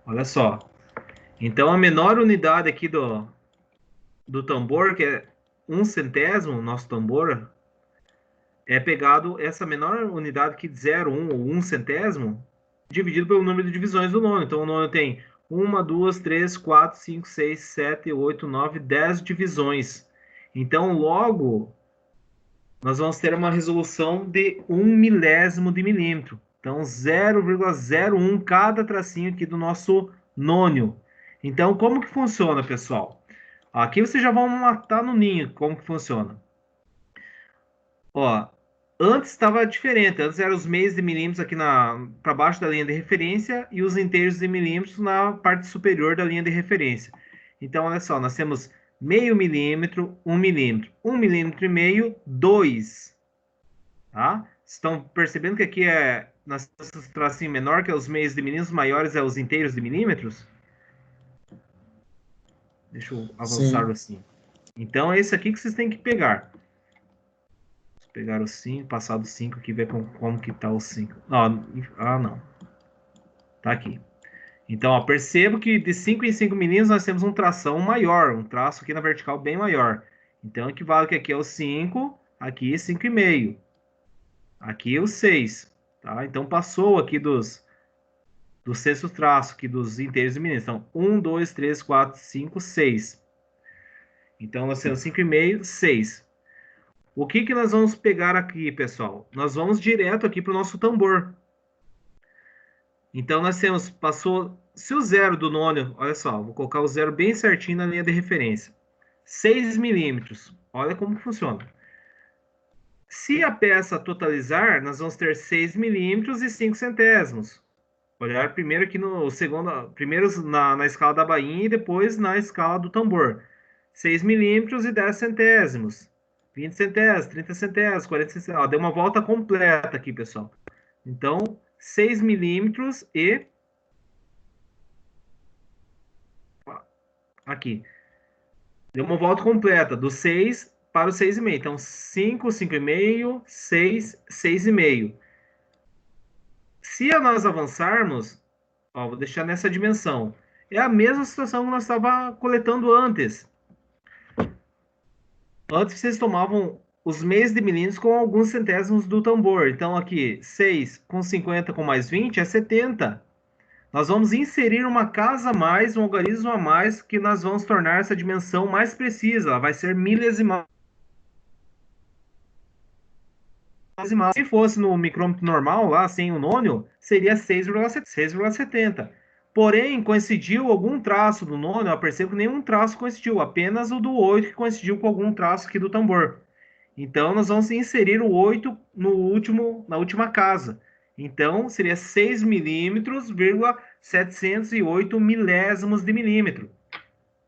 Olha só. Então, a menor unidade aqui do tambor, que é 1 centésimo, nosso tambor, é pegado essa menor unidade aqui de 0, 1 ou 1 centésimo, dividido pelo número de divisões do nônio. Então, o nônio tem 1, 2, 3, 4, 5, 6, 7, 8, 9, 10 divisões. Então, logo, nós vamos ter uma resolução de 1 milésimo de milímetro. Então, 0,01 cada tracinho aqui do nosso nônio. Então, como que funciona, pessoal? Aqui vocês já vão matar no ninho como que funciona. Ó, antes estava diferente. Antes eram os meios de milímetros aqui para baixo da linha de referência e os inteiros de milímetros na parte superior da linha de referência. Então, olha só, nós temos meio milímetro, 1 milímetro, 1 milímetro e meio, 2. Tá? Estão percebendo que aqui é nós temos tracinho menor, que é os meios de milímetros, maiores é os inteiros de milímetros? Deixa eu avançar assim. Então, é esse aqui que vocês têm que pegar. Pegar o 5, passar do 5 aqui, ver como que tá o 5. Não. Tá aqui. Então, ó, percebo que de 5 em 5 milímetros nós temos um tração maior, um traço aqui na vertical bem maior. Então, equivale que aqui é o 5, aqui 5,5. Aqui é o 6. Tá? Então, passou aqui do sexto traço, aqui dos inteiros de milímetros. Então, 1, 2, 3, 4, 5, 6. Então, nós temos 5,5, 6. O que que nós vamos pegar aqui, pessoal? Nós vamos direto aqui para o nosso tambor. Então, nós temos, se o zero do nônio, olha só, vou colocar o zero bem certinho na linha de referência. 6 milímetros, olha como que funciona. Se a peça totalizar, nós vamos ter 6 milímetros e 5 centésimos. Olhar primeiro aqui no segundo, primeiro na escala da bainha e depois na escala do tambor. 6 milímetros e 10 centésimos. 20 centésimos, 30 centésimos, 40 centésimos. Ó, deu uma volta completa aqui, pessoal. Então, 6 milímetros e... Aqui. Deu uma volta completa, do 6 para o 6,5. Então, 5, 5,5, 6, 6,5. Se nós avançarmos, ó, vou deixar nessa dimensão. É a mesma situação que nós estávamos coletando antes. Antes vocês tomavam os meios de milímetros com alguns centésimos do tambor. Então aqui, 6 com 50 com mais 20 é 70. Nós vamos inserir uma casa a mais, um algarismo a mais, que nós vamos tornar essa dimensão mais precisa. Ela vai ser milesimal. milesimal. Se fosse no micrômetro normal, lá, sem o nônio, seria 6,70. Porém, coincidiu algum traço do nônio, eu percebo que nenhum traço coincidiu, apenas o do 8 que coincidiu com algum traço aqui do tambor. Então, nós vamos inserir o 8 na última casa. Então, seria 6 milímetros, 708 milésimos de milímetro.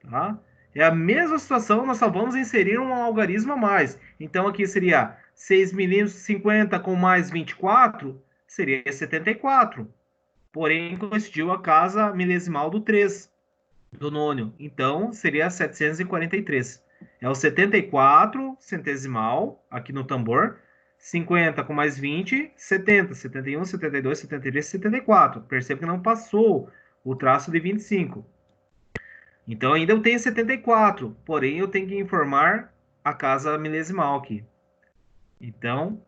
Tá? É a mesma situação, nós só vamos inserir um algarismo a mais. Então, aqui seria 6 milímetros, 50 com mais 24, seria 74. Porém, coincidiu a casa milesimal do 3, do nônio. Então, seria 743. É o 74 centesimal, aqui no tambor. 50 com mais 20, 70. 71, 72, 73, 74. Perceba que não passou o traço de 25. Então, ainda eu tenho 74. Porém, eu tenho que informar a casa milesimal aqui. Então,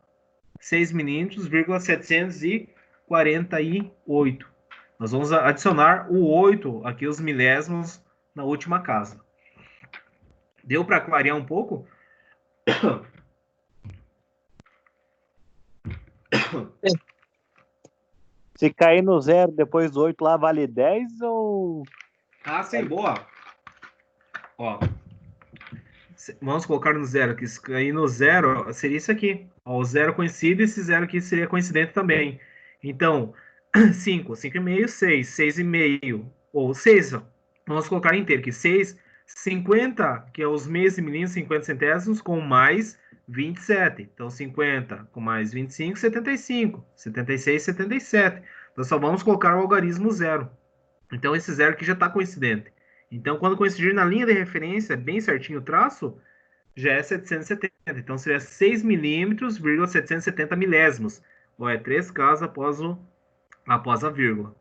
6 milímetros, 748. Nós vamos adicionar o 8 aqui, os milésimos, na última casa. Deu para clarear um pouco? Se cair no 0 depois do 8 lá, vale 10 ou... Ah, sim, boa. Ó, vamos colocar no 0 aqui. Se cair no 0, seria isso aqui. Ó, o 0 coincide, esse 0 aqui seria coincidente também. Então, 5, 5,5, 6, 6,5, ou 6, vamos colocar inteiro aqui, 6, 50, que é os meios de milímetros, 50 centésimos, com mais 27. Então, 50 com mais 25, 75, 76, 77. Nós só vamos colocar o algarismo 0. Então, esse 0 aqui já está coincidente. Então, quando coincidir na linha de referência, bem certinho o traço, já é 770. Então, seria 6 milímetros, 770 milésimos. Ou é 3 casas após a vírgula.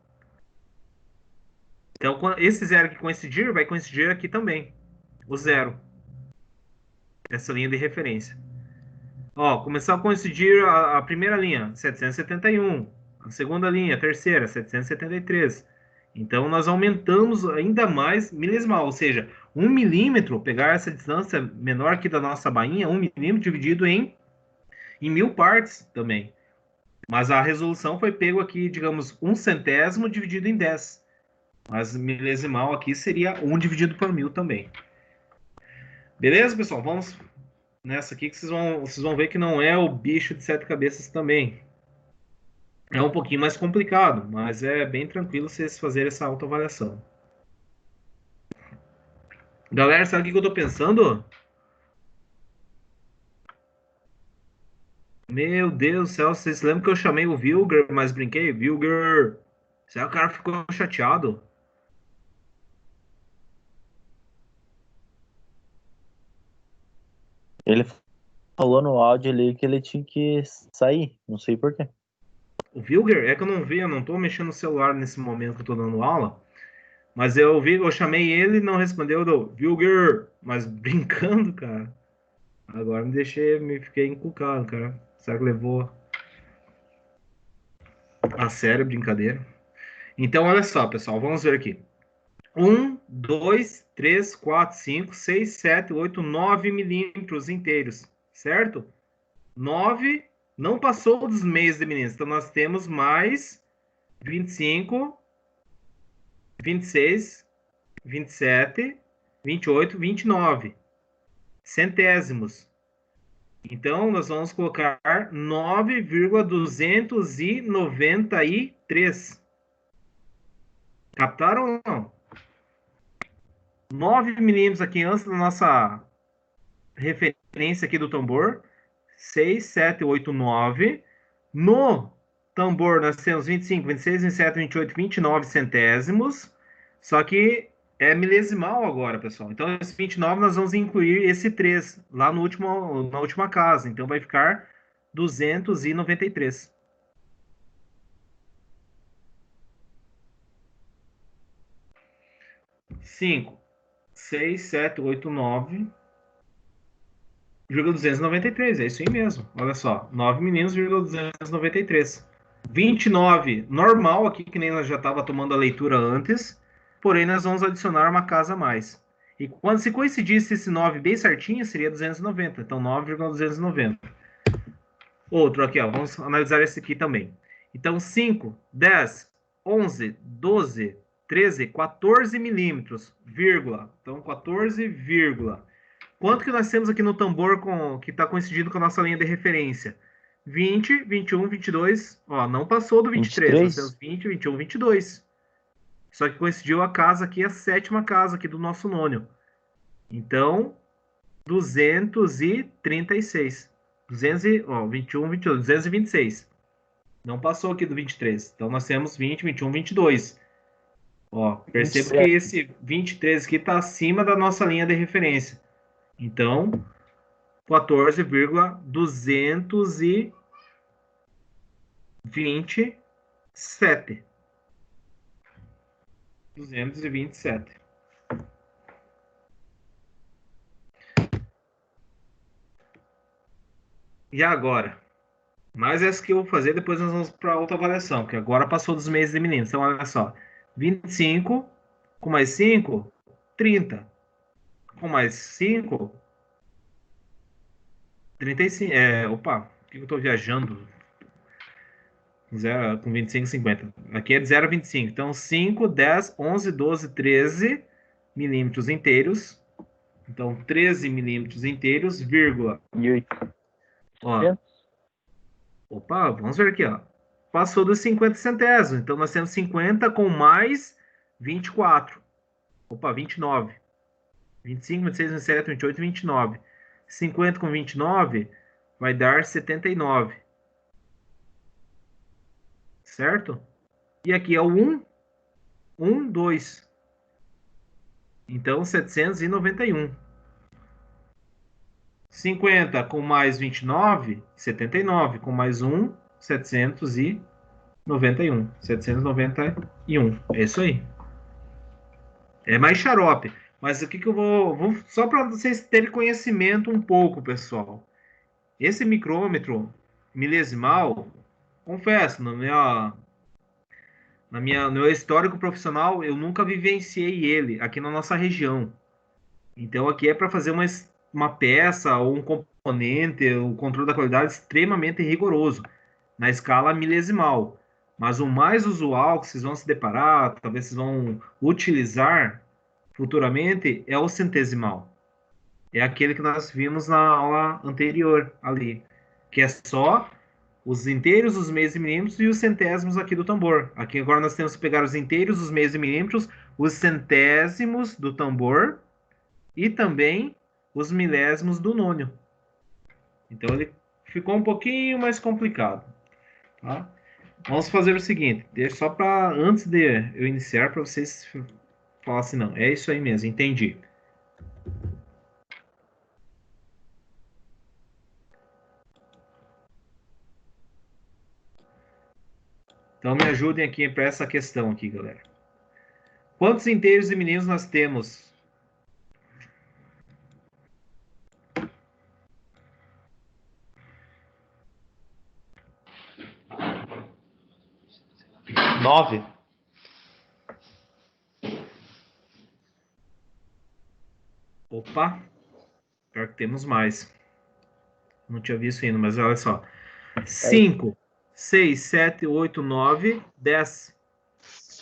Então, esse 0 que coincidir, vai coincidir aqui também. O 0. Essa linha de referência. Ó, começou a coincidir a primeira linha, 771. A segunda linha, a terceira, 773. Então, nós aumentamos ainda mais milesimal. Ou seja, 1 milímetro, pegar essa distância menor aqui da nossa bainha, 1 milímetro dividido em 1000 partes também. Mas a resolução foi pego aqui, digamos, 1 centésimo dividido em 10. Mas milesimal aqui seria 1 dividido por 1000 também. Beleza, pessoal? Vamos nessa aqui que vocês vão ver que não é o bicho de 7 cabeças também. É um pouquinho mais complicado, mas é bem tranquilo vocês fazerem essa autoavaliação. Galera, sabe o que eu tô pensando? Meu Deus do céu, vocês lembram que eu chamei o Vilger, mas brinquei? Vilger! Será que o cara ficou chateado? Ele falou no áudio ali que ele tinha que sair, não sei porquê. O Vilger? É que eu não vi, eu não tô mexendo no celular nesse momento que eu tô dando aula. Mas eu chamei ele e não respondeu do Vilger, mas brincando, cara. Agora me fiquei encucado, cara. Será que levou a sério a brincadeira? Então, olha só, pessoal, vamos ver aqui. 1, 2, 3, 4, 5, 6, 7, 8, 9 milímetros inteiros, certo? 9 não passou dos meios de milímetros. Então, nós temos mais 25, 26, 27, 28, 29 centésimos. Então, nós vamos colocar 9,293. Captaram ou não? 9 milímetros aqui antes da nossa referência aqui do tambor. 6, 7, 8, 9. No tambor nós temos 25, 26, 27, 28, 29 centésimos. Só que é milesimal agora, pessoal. Então, esse 29 nós vamos incluir esse 3 lá na última casa. Então, vai ficar 293. Cinco, 6, 7, 8, 9, 293. É isso aí mesmo. Olha só. 9 milímetros, 293. 29, normal aqui, que nem nós já estava tomando a leitura antes. Porém, nós vamos adicionar uma casa a mais. E quando se coincidisse esse 9 bem certinho, seria 290. Então, 9,290. Outro aqui, ó. Vamos analisar esse aqui também. Então, 5, 10, 11, 12, 13, 14 milímetros, vírgula. Então, 14, vírgula. Quanto que nós temos aqui no tambor que está coincidindo com a nossa linha de referência? 20, 21, 22. Ó, não passou do 23. 23? Nós temos 20, 21, 22. Só que coincidiu a casa aqui, a sétima casa aqui do nosso nônio. Então, 236. 21, 22, 226. Não passou aqui do 23. Então, nós temos 20, 21, 22. Ó, percebo 27. que esse 23 aqui está acima da nossa linha de referência. Então, 14,227. 227. E agora? Mais essa que eu vou fazer, depois nós vamos para outra avaliação, que agora passou dos meses de meninos. Então, olha só. 25 com mais 5, 30. Com mais 5, 35. Opa, por que eu estou viajando? Com 25, 50. Aqui é de 0 a 25. Então, 5, 10, 11, 12, 13 milímetros inteiros. Então, 13 milímetros inteiros, vírgula. E 8. Ó. Opa, vamos ver aqui, ó. Passou dos 50 centésimos. Então, nós temos 50 com mais 24. Opa, 29. 25, 26, 27, 28, 29. 50 com 29 vai dar 79. Certo? E aqui é o 1, 2. Então, 791. 50 com mais 29, 79. Com mais 1, 791. 791. É isso aí. É mais xarope. Mas o que eu vou só para vocês terem conhecimento um pouco, pessoal. Esse micrômetro milesimal, confesso, no meu histórico profissional, eu nunca vivenciei ele aqui na nossa região. Então, aqui é para fazer uma peça ou um componente, o controle da qualidade extremamente rigoroso, na escala milesimal. Mas o mais usual que vocês vão se deparar, talvez vocês vão utilizar futuramente, é o centesimal. É aquele que nós vimos na aula anterior ali, que é só os inteiros, os meios de milímetros e os centésimos aqui do tambor. Aqui agora nós temos que pegar os inteiros, os meios de milímetros, os centésimos do tambor e também os milésimos do nônio. Então ele ficou um pouquinho mais complicado. Tá? Vamos fazer o seguinte, deixa só para antes de eu iniciar, para vocês falar assim, não, é isso aí mesmo, entendi. Então me ajudem aqui para essa questão aqui, galera. Quantos inteiros e meninos nós temos? Nove. Opa, pior que temos mais. Não tinha visto ainda, mas olha só. 5, 6, 7, 8, 9, 10.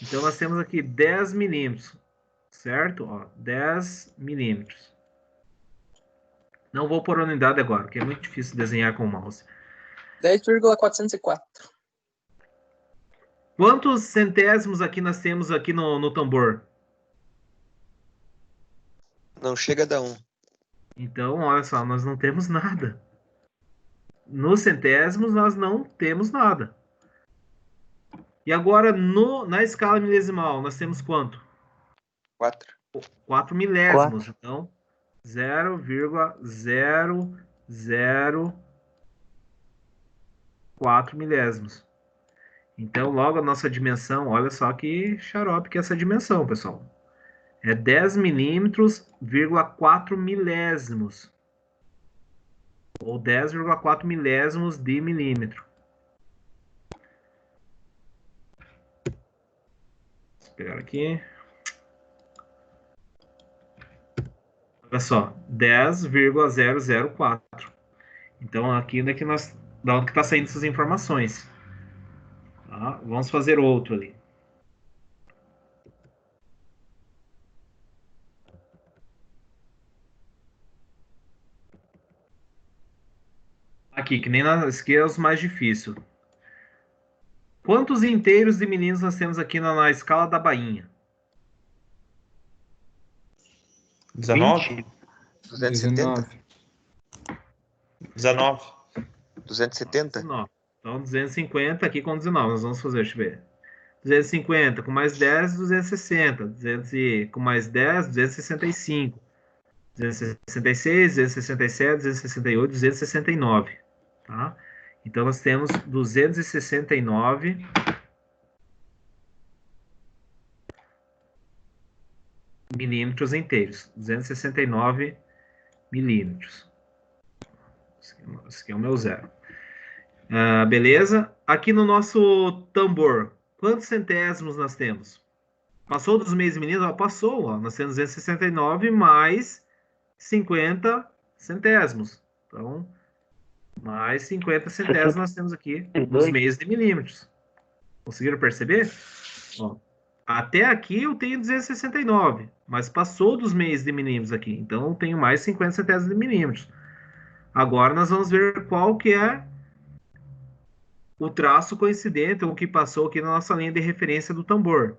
Então, nós temos aqui 10 milímetros, certo? Ó, 10 milímetros. Não vou por unidade agora, porque é muito difícil desenhar com o mouse. 10,404. Quantos centésimos aqui nós temos aqui no tambor? Não chega a dar 1. Então, olha só, nós não temos nada. Nos centésimos, nós não temos nada. E agora, na escala milesimal, nós temos quanto? 4. 4 milésimos. Então, 0,004 milésimos. Então, logo a nossa dimensão, olha só que xarope que é essa dimensão, pessoal. É 10 milímetros, 4 milésimos. Ou 10,4 milésimos de milímetro. Vou pegar aqui. Olha só, 10,004. Então, aqui onde é que nós da onde que está saindo essas informações. Tá? Vamos fazer outro ali. Aqui, que nem na esquerda é os mais difíceis. Quantos inteiros de meninos nós temos aqui na escala da bainha? 19? 270? 19. 270? 19. Então, 250 aqui com 19. Nós vamos fazer, deixa eu ver. 250 com mais 10, 260. 200 com mais 10, 265. 266, 267, 268, 269. Tá? Então, nós temos 269 milímetros inteiros. 269 milímetros. Esse aqui é o meu zero. Beleza? Aqui no nosso tambor, quantos centésimos nós temos? Passou dos meios meninos? Passou. Ó. Nós temos 269 mais 50 centésimos. Então, mais 50 centésimos nós temos aqui nos meios de milímetros. Conseguiram perceber? Ó, até aqui eu tenho 269, mas passou dos meios de milímetros aqui. Então, eu tenho mais 50 centésimos de milímetros. Agora, nós vamos ver qual que é o traço coincidente, o que passou aqui na nossa linha de referência do tambor.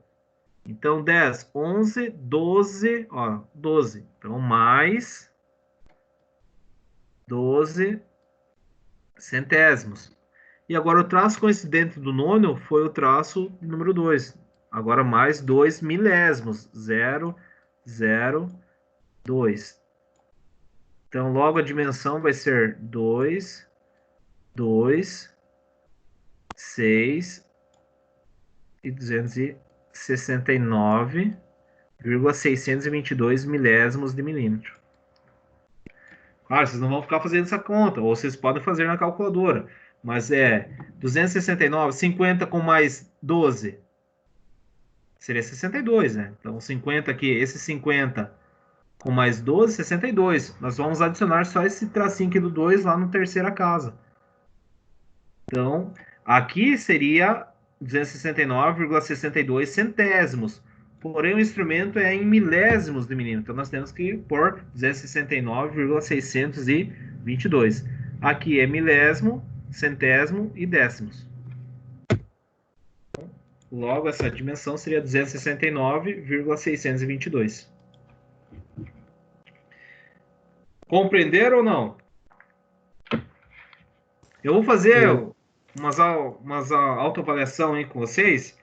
Então, 10, 11, 12, ó, 12. Então, mais 12 centésimos. E agora, o traço coincidente do nono foi o traço número 2. Agora, mais 2 milésimos. 0, 0, 2. Então, logo a dimensão vai ser 2, 2, 6 e 269,622 milésimos de milímetro. Claro, vocês não vão ficar fazendo essa conta, ou vocês podem fazer na calculadora, mas é 269, 50 com mais 12, seria 62, né? Então, 50 aqui, esse 50 com mais 12, 62. Nós vamos adicionar só esse tracinho aqui do 2 lá no terceira casa. Então, aqui seria 269,62 centésimos. Porém, o instrumento é em milésimos de milímetro. Então, nós temos que pôr 269,622. Aqui é milésimo, centésimo e décimos. Logo, essa dimensão seria 269,622. Compreenderam ou não? Eu vou fazer umas autoavaliação aí com vocês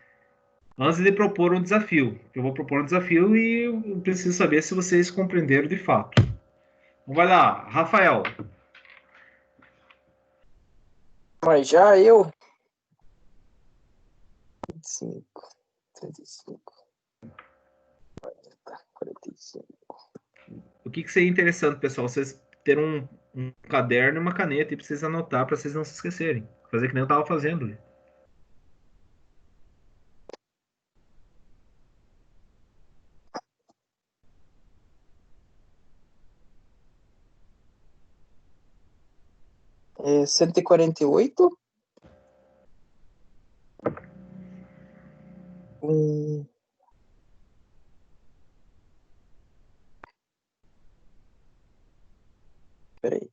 antes de propor um desafio. Eu vou propor um desafio e eu preciso saber se vocês compreenderam de fato. Então, vai lá, Rafael. Mas já eu... 25, 35, 40, 45. O que seria interessante, pessoal? Vocês terem um caderno e uma caneta e precisam anotar para vocês não se esquecerem. Fazer que nem eu estava fazendo. É 148. Peraí.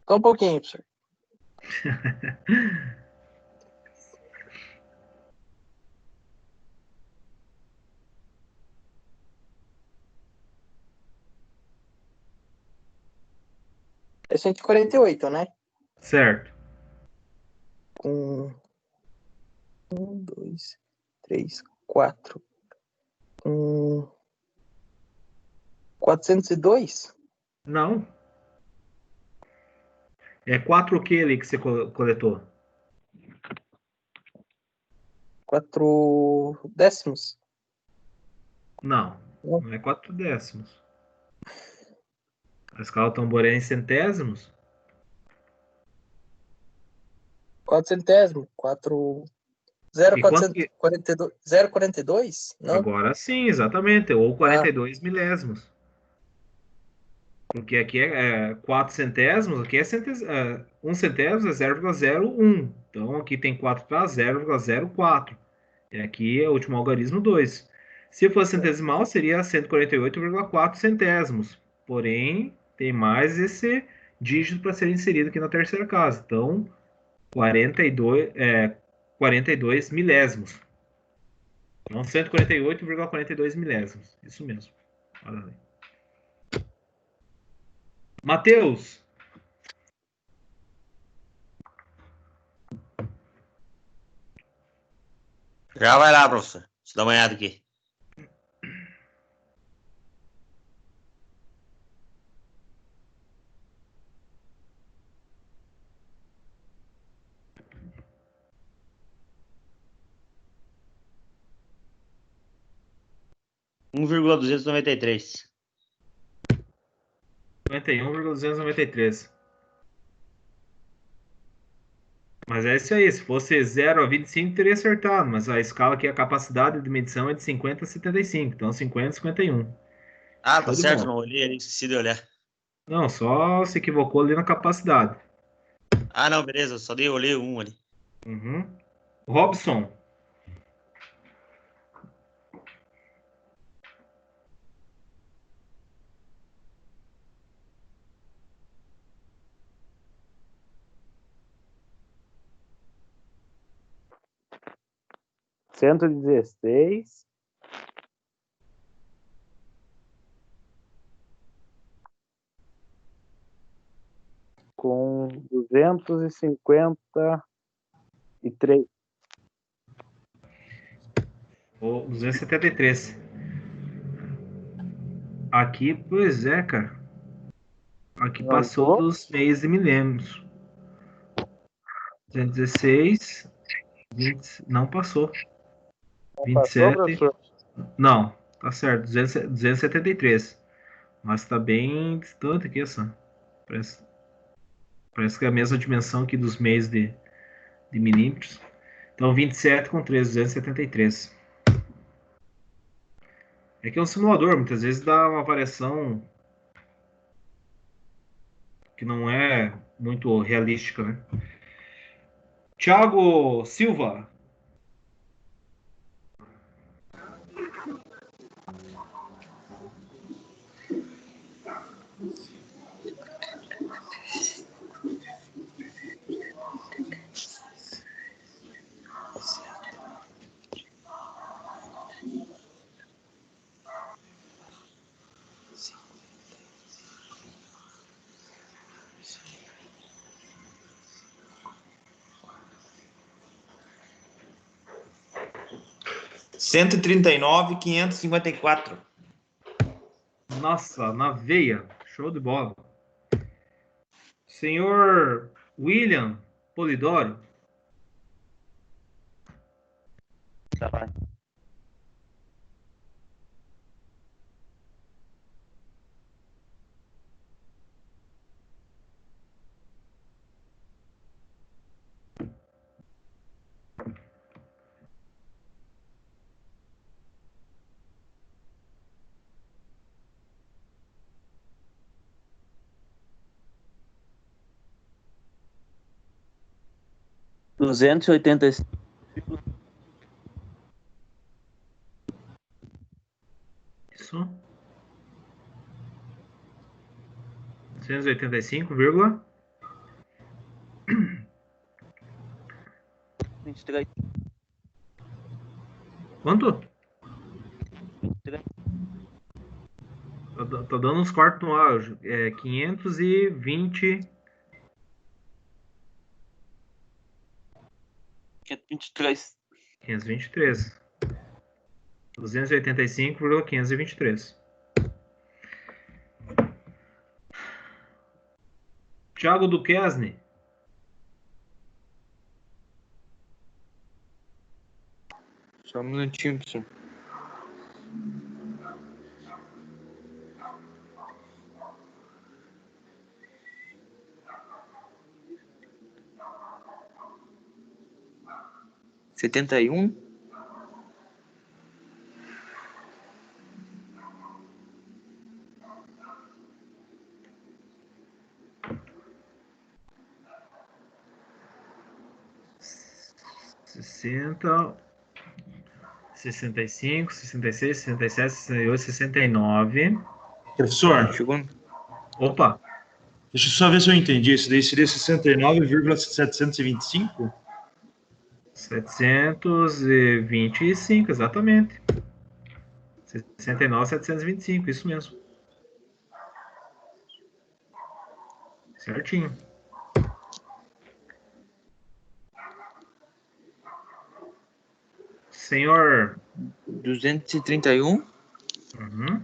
Só um pouquinho, professor. É 148, né? Certo. Com 1, 2, 3, 4. Com 402? Não. É 4 o que ali que você coletou? 4 décimos? Não, não é 4 décimos. A escala do tambor é em centésimos? 4 centésimos, 4 E quanto que... 0,42? Não? Agora sim, exatamente. Ou 42 milésimos. Porque aqui é 4 centésimos, aqui é 1 centésimo é 0,01. Então aqui tem 4 para 0,04. E aqui é o último algarismo 2. Se fosse centesimal, seria 148,4 centésimos. Porém, tem mais esse dígito para ser inserido aqui na terceira casa. Então, 42 milésimos. Então, 148,42 milésimos. Isso mesmo. Olha aí. Matheus. Já vai lá, professor. Deixa eu dar uma olhada aqui. $1,293. 91,293. Mas é isso aí. Se fosse 0 a 25, teria acertado. Mas a escala aqui, a capacidade de medição é de 50 a 75. Então, 50 a 51. Ah, Show tá de certo, bola. não olhei ali, esqueci de olhar. Não, só se equivocou ali na capacidade. Ah, não, beleza, só olhei um ali. Uhum. Robson. Cento e 116. Com 253. Ou 273. Aqui, pois é, cara. Aqui Não passou ligou? dos meios de milênios. 216. 20, não passou. Não passou, 27. professor? Não, tá certo. 273. Mas tá bem distante aqui essa. Parece que é a mesma dimensão aqui dos meios de milímetros. Então 27 com 3, 273. É que é um simulador, muitas vezes dá uma variação que não é muito realística, né? Thiago Silva. Cento e 554. Nossa, na veia. Show de bola. Senhor William Polidoro. Tá lá. Duzentos e 285. Isso. 285, vírgula. 23. Quanto? 23. Tá dando uns cortes no áudio. 520. 523. 523. 285,523. Thiago Duquesne. Só um minutinho, professor. 71. Sessenta, 65, 66, 67, 68, 69. Professor, Chegou. Opa, deixa eu só ver se eu entendi. Isso daí seria 69,725? 725, exatamente. 69,725, isso mesmo. Certinho. Senhor. 231. Uhum.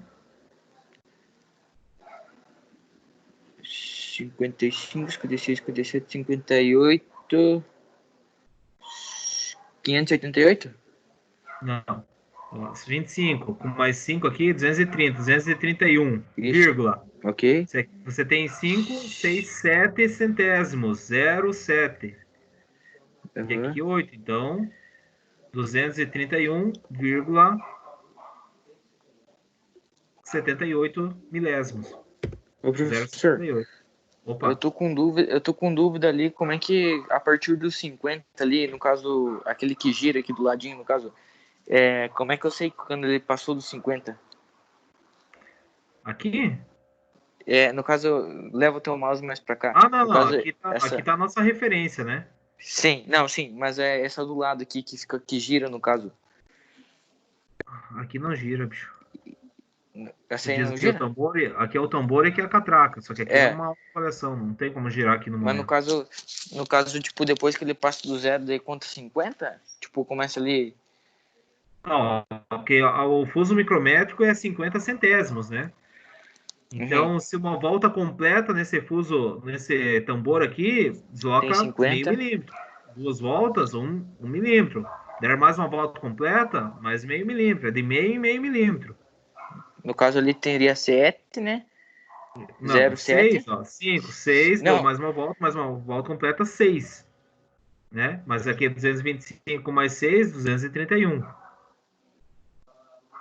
55, 56, 57, 58. 588? Não. 25, com mais 5 aqui, 230, 231, vírgula. Ok. Você tem 5,67 centésimos, 0,7. E aqui 8, então 231,78 milésimos. Ô, professor, 0,78. Opa. eu tô com dúvida ali, como é que a partir dos 50 ali, no caso, aquele que gira aqui do ladinho, no caso, como é que eu sei quando ele passou dos 50? Aqui? No caso, leva o teu mouse mais pra cá. Não, no caso, aqui tá a nossa referência, né? Sim, mas é essa do lado aqui que gira, no caso. Aqui não gira, bicho. Essa aí não gira? Aqui é o tambor e aqui é a catraca, só que aqui é uma avaliação, não tem como girar aqui no Mas momento. no caso, tipo, depois que ele passa do 0, daí conta 50? Tipo, começa ali... Não, porque o fuso micrométrico é 50 centésimos, né? Então, se uma volta completa nesse tambor aqui, desloca meio milímetro. 2 voltas, 1 milímetro. Der mais uma volta completa, mais meio milímetro. É de meio em meio milímetro. No caso ali teria 7, né? Não, 0,7. 6, ó. 5, 6, deu mais uma volta completa, 6. Né? Mas aqui é 225 mais 6, 231.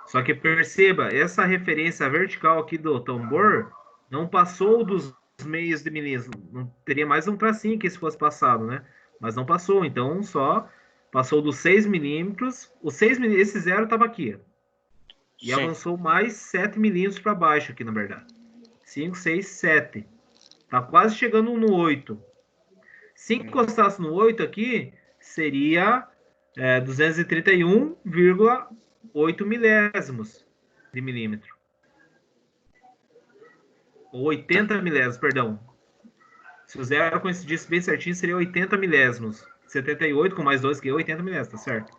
Só que perceba, essa referência vertical aqui do tambor não passou dos meios de milímetros. Não teria mais um tracinho que se fosse passado, né? Mas não passou, então só passou dos 6 milímetros. Esse zero estava aqui. E avançou mais 7 milímetros para baixo aqui, na verdade. 5, 6, 7. Tá quase chegando no 8. Se encostasse no 8 aqui, seria 231,8 milésimos de milímetro. Ou 80 milésimos, perdão. Se o zero coincidisse bem certinho, seria 80 milésimos. 78 com mais 2, que é 80 milésimos, tá certo?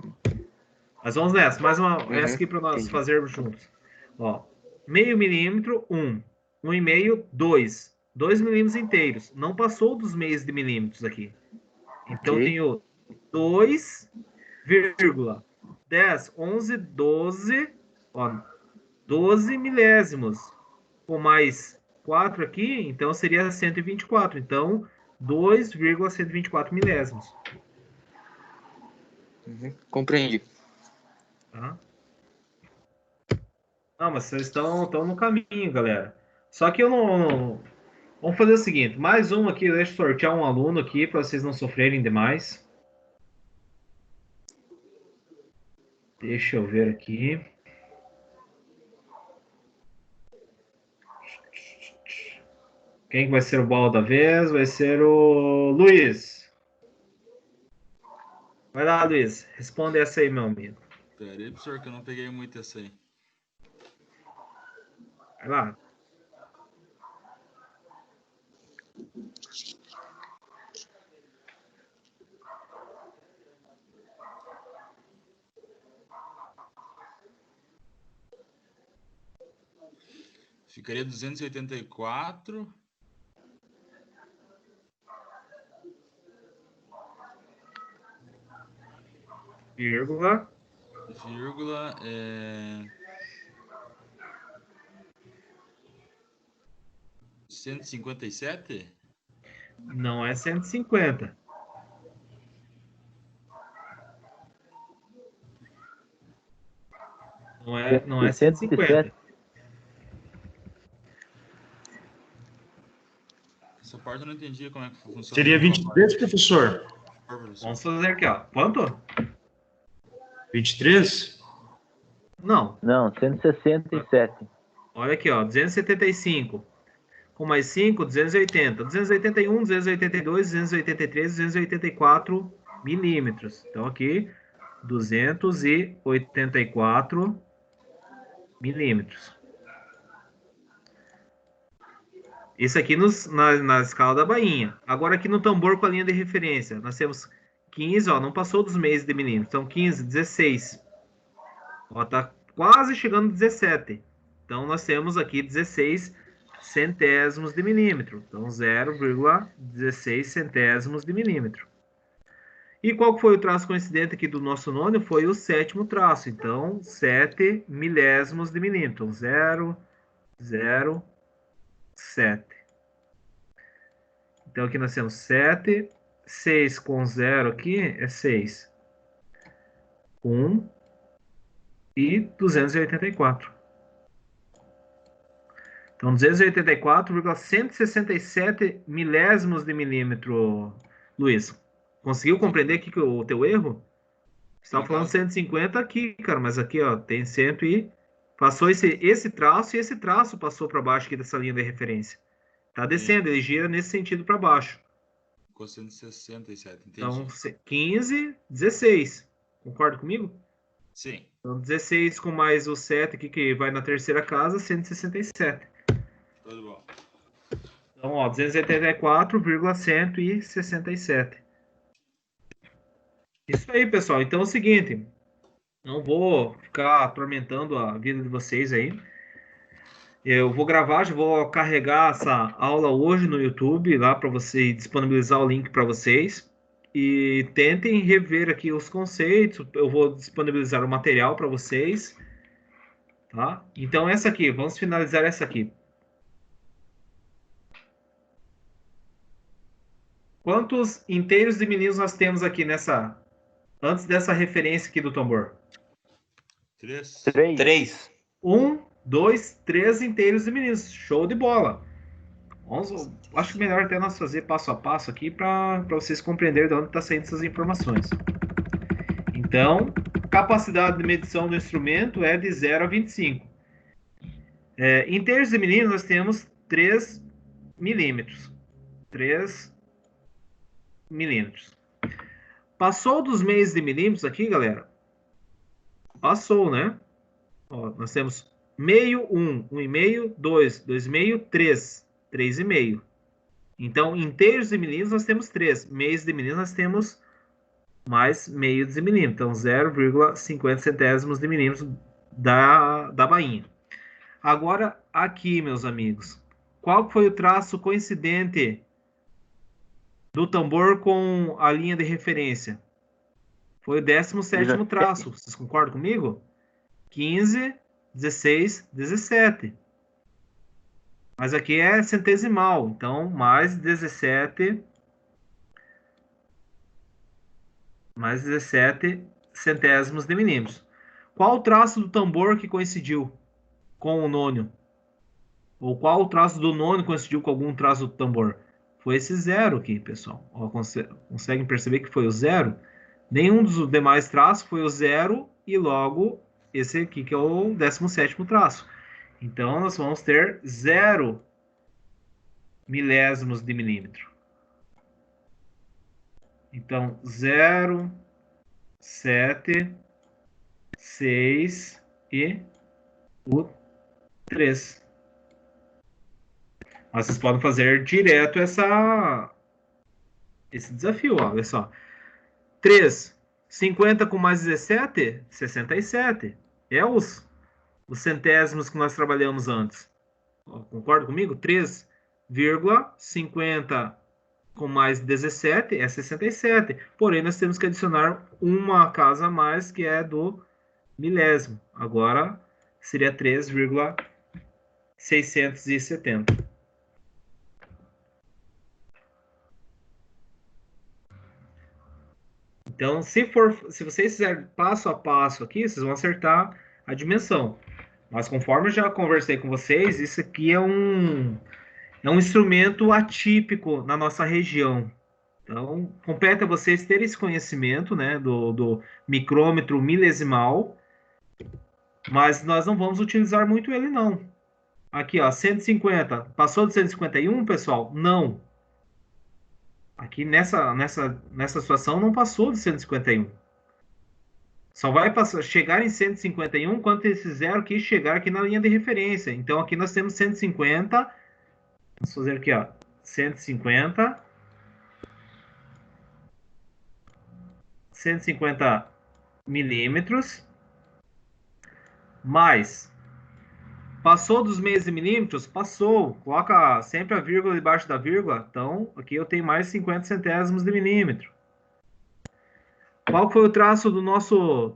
Mas vamos nessa. Mais uma essa aqui para nós fazermos juntos. Ó, meio milímetro, 1. 1,5, 2. 2 milímetros inteiros. Não passou dos meios de milímetros aqui. Então, tenho 2, 10, 11, 12, 12 milésimos. Com mais 4 aqui, então seria 124. Então, 2,124 milésimos. Compreendi. Tá? Não, mas vocês estão no caminho, galera. Só que eu não... Vamos fazer o seguinte, mais um aqui, deixa eu sortear um aluno aqui para vocês não sofrerem demais. Deixa eu ver aqui. Quem que vai ser o bola da vez? Vai ser o Luiz. Vai lá, Luiz. Responde essa aí, meu amigo. Pera aí, professor, que eu não peguei muito essa aí. Vai lá. Ficaria 284. Vírgula. 157? Não é 150. Não é 150. Essa parte eu não entendi como é que funciona. Seria 23, professor? Vamos fazer aqui, ó. Quanto? 23? Não. Não, 167. Olha aqui, ó. 275. Com mais 5, 280. 281, 282, 283, 284 milímetros. Então, aqui, 284 milímetros. Isso aqui na escala da bainha. Agora, aqui no tambor com a linha de referência, nós temos 15, ó, não passou dos meios de milímetros. Então, 15, 16. Ó, tá quase chegando a 17. Então, nós temos aqui 16 centésimos de milímetro. Então, 0,16 centésimos de milímetro. E qual foi o traço coincidente aqui do nosso nônio? Foi o sétimo traço. Então, 7 milésimos de milímetro. 0,07. Então, aqui nós temos 7. 6 com 0 aqui é 6. 1 e 284. Então, 284,167 milésimos de milímetro, Luiz. Conseguiu compreender aqui o teu erro? Você estava falando 150 aqui, cara, mas aqui, ó, tem 100 e... Passou esse traço e esse traço passou para baixo aqui dessa linha de referência. Tá descendo, ele gira nesse sentido para baixo. Ficou 167, entendi. Então, 15, 16. Concorda comigo? Sim. Então, 16 com mais o 7 aqui, que vai na terceira casa, 167. Tudo bom. Então, ó, 284,167. Isso aí, pessoal. Então é o seguinte, não vou ficar atormentando a vida de vocês aí. Eu vou gravar, já vou carregar essa aula hoje no YouTube, lá para você disponibilizar o link para vocês. E tentem rever aqui os conceitos. Eu vou disponibilizar o material para vocês. Tá? Então, essa aqui, vamos finalizar essa aqui. Quantos inteiros de milímetros nós temos aqui antes dessa referência aqui do tambor? 3. 1, 2, 3 inteiros de milímetros. Show de bola. Acho melhor até nós fazer passo a passo aqui para vocês compreenderem de onde está saindo essas informações. Então, capacidade de medição do instrumento é de 0 a 25. Inteiros de milímetros nós temos 3 milímetros. 3 milímetros. Passou dos meios de milímetros aqui, galera? Passou, né? Ó, nós temos meio, 1, 1,5, 2, 2,5, 3, 3,5. Então, inteiros de milímetros nós temos 3. Meios de milímetros nós temos mais meio de milímetro. Então, 0,50 centésimos de milímetro da bainha. Agora, aqui, meus amigos. Qual foi o traço coincidente do tambor com a linha de referência? Foi o 17º traço. Vocês concordam comigo? 15, 16, 17. Mas aqui é centesimal. Então, mais 17 centésimos de milímetros. Qual o traço do tambor que coincidiu com o nônio? Ou qual o traço do nônio coincidiu com algum traço do tambor? Foi esse 0 aqui, pessoal. Ó, conseguem perceber que foi o 0? Nenhum dos demais traços foi o 0 e logo esse aqui que é o 17º traço. Então, nós vamos ter 0 milésimos de milímetro. Então, 0, 7, 6 e o 3. Mas vocês podem fazer direto esse desafio, ó, olha só. 3, 50 com mais 17, 67. É os centésimos que nós trabalhamos antes. Ó, concorda comigo? 3,50 com mais 17 é 67. Porém, nós temos que adicionar uma casa a mais, que é do milésimo. Agora, seria 3,670. Então, se vocês fizerem passo a passo aqui, vocês vão acertar a dimensão. Mas conforme eu já conversei com vocês, isso aqui é um instrumento atípico na nossa região. Então, compete a vocês terem esse conhecimento, né, do micrômetro milesimal, mas nós não vamos utilizar muito ele, não. Aqui, ó, 150. Passou de 151, pessoal? Não. Aqui nessa situação não passou de 151. Só vai chegar em 151 quando esse zero aqui chegar aqui na linha de referência. Então, aqui nós temos 150. Vamos fazer aqui, ó. 150 milímetros. Mais. Passou dos meios de milímetros? Passou. Coloca sempre a vírgula debaixo da vírgula. Então, aqui eu tenho mais 50 centésimos de milímetro. Qual foi o traço do nosso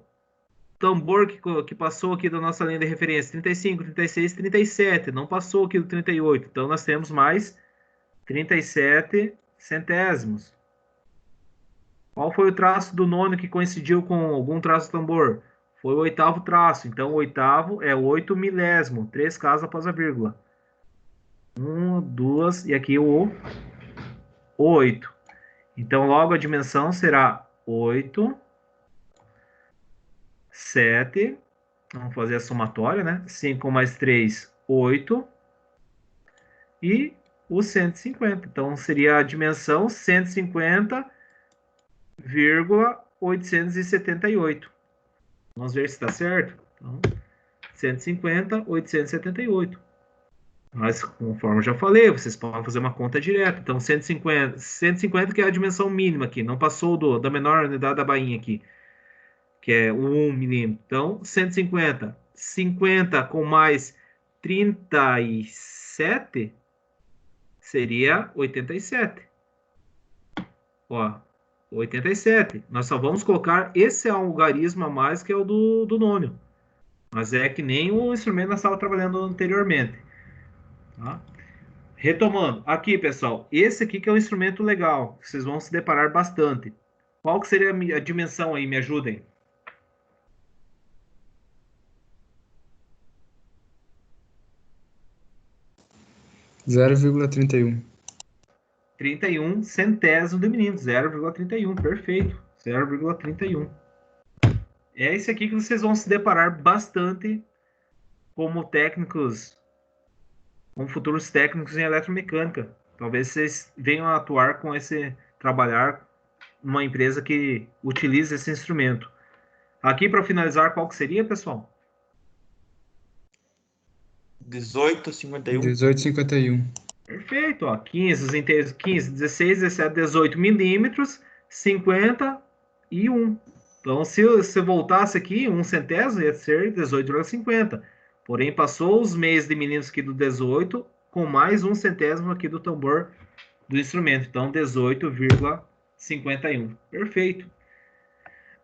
tambor que passou aqui da nossa linha de referência? 35, 36, 37. Não passou aqui do 38. Então, nós temos mais 37 centésimos. Qual foi o traço do nono que coincidiu com algum traço do tambor? Foi o oitavo traço. Então, o oitavo é 8 milésimo. 3 casas após a vírgula. 1, 2, e aqui o 8. Então, logo a dimensão será 8, 7. Vamos fazer a somatória, né? 5 mais 3, 8. E o 150. Então, seria a dimensão 150,878. Vamos ver se está certo. Então, 150,878. Mas, conforme eu já falei, vocês podem fazer uma conta direta. Então, 150 que é a dimensão mínima aqui. Não passou da menor unidade da bainha aqui, que é o 1 milímetro. Então, 150. 50 com mais 37 seria 87. Ó, 87. Nós só vamos colocar esse algarismo a mais, que é o do nônio. Mas é que nem o instrumento nós estávamos trabalhando anteriormente. Tá? Retomando. Aqui, pessoal. Esse aqui que é um instrumento legal. Vocês vão se deparar bastante. Qual que seria a dimensão aí? Me ajudem. Zero vírgula 31. 31 centésimo de milímetro, 0,31, perfeito, 0,31. É esse aqui que vocês vão se deparar bastante como técnicos, como futuros técnicos em eletromecânica. Talvez vocês venham a atuar com trabalhar numa empresa que utiliza esse instrumento. Aqui, para finalizar, qual que seria, pessoal? 18,51. 18,51. Perfeito, ó, 15, 16, 17, 18 milímetros, 50 e 1. Então, se você voltasse aqui, 1 centésimo ia ser 18,50. Porém, passou os meios de milímetros aqui do 18, com mais 1 centésimo aqui do tambor do instrumento. Então, 18,51. Perfeito.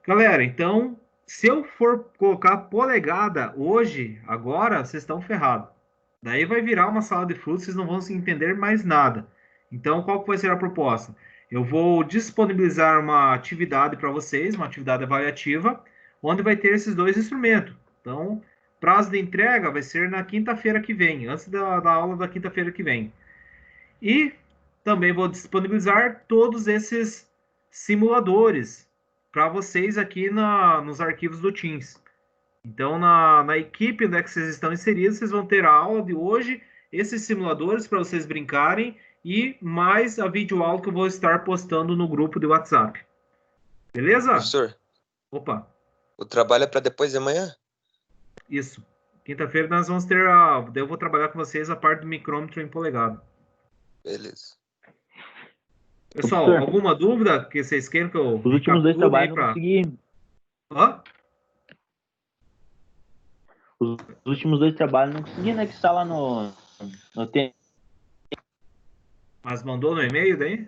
Galera, então, se eu for colocar polegada hoje, agora, vocês estão ferrados. Daí vai virar uma sala de frutos, vocês não vão entender mais nada. Então, qual que vai ser a proposta? Eu vou disponibilizar uma atividade para vocês, uma atividade avaliativa, onde vai ter esses dois instrumentos. Então, prazo de entrega vai ser na quinta-feira que vem, antes da aula da quinta-feira que vem. E também vou disponibilizar todos esses simuladores para vocês aqui nos arquivos do Teams. Então, na equipe onde é que vocês estão inseridos, vocês vão ter a aula de hoje, esses simuladores para vocês brincarem e mais a videoaula que eu vou estar postando no grupo de WhatsApp. Beleza? Professor. Opa. O trabalho é para depois de amanhã? Isso. Quinta-feira nós vamos ter eu vou trabalhar com vocês a parte do micrômetro em polegada. Beleza. Pessoal, Professor, alguma dúvida que vocês queiram que eu... Os últimos dois trabalhos não consegui. Hã? Os últimos dois trabalhos não consegui anexar lá no tempo. Mas mandou no e-mail daí?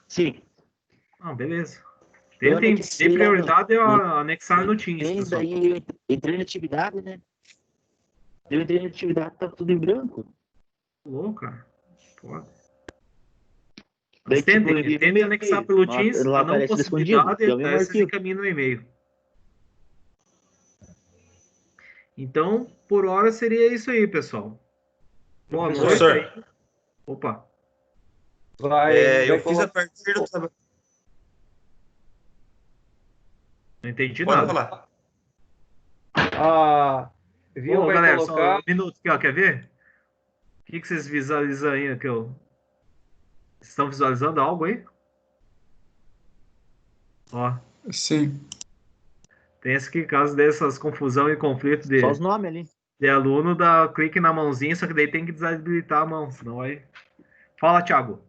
Sim. Ah, beleza. Tem prioridade a anexar no Teams. Daí eu entrei na atividade, né? Eu entrei na atividade, tá tudo em branco. Louco, cara. Pode. Daí, Tente anexar pelo Teams, a não possibilidade, vocês encaminham no e-mail. Então, por hora seria isso aí, pessoal. Boa noite. Professor. Aí. Opa. Eu fiz a partir do trabalho. Não entendi Pode nada. falar. Viu? Ô, Vai galera, colocar. só um minuto aqui, ó. Quer ver? O que vocês visualizam aí? Vocês estão visualizando algo aí? Ó. Sim. Pensa que caso dessas confusão e conflito Só os nomes ali. de aluno, dá clique na mãozinha, só que daí tem que desabilitar a mão, senão aí. Fala, Thiago.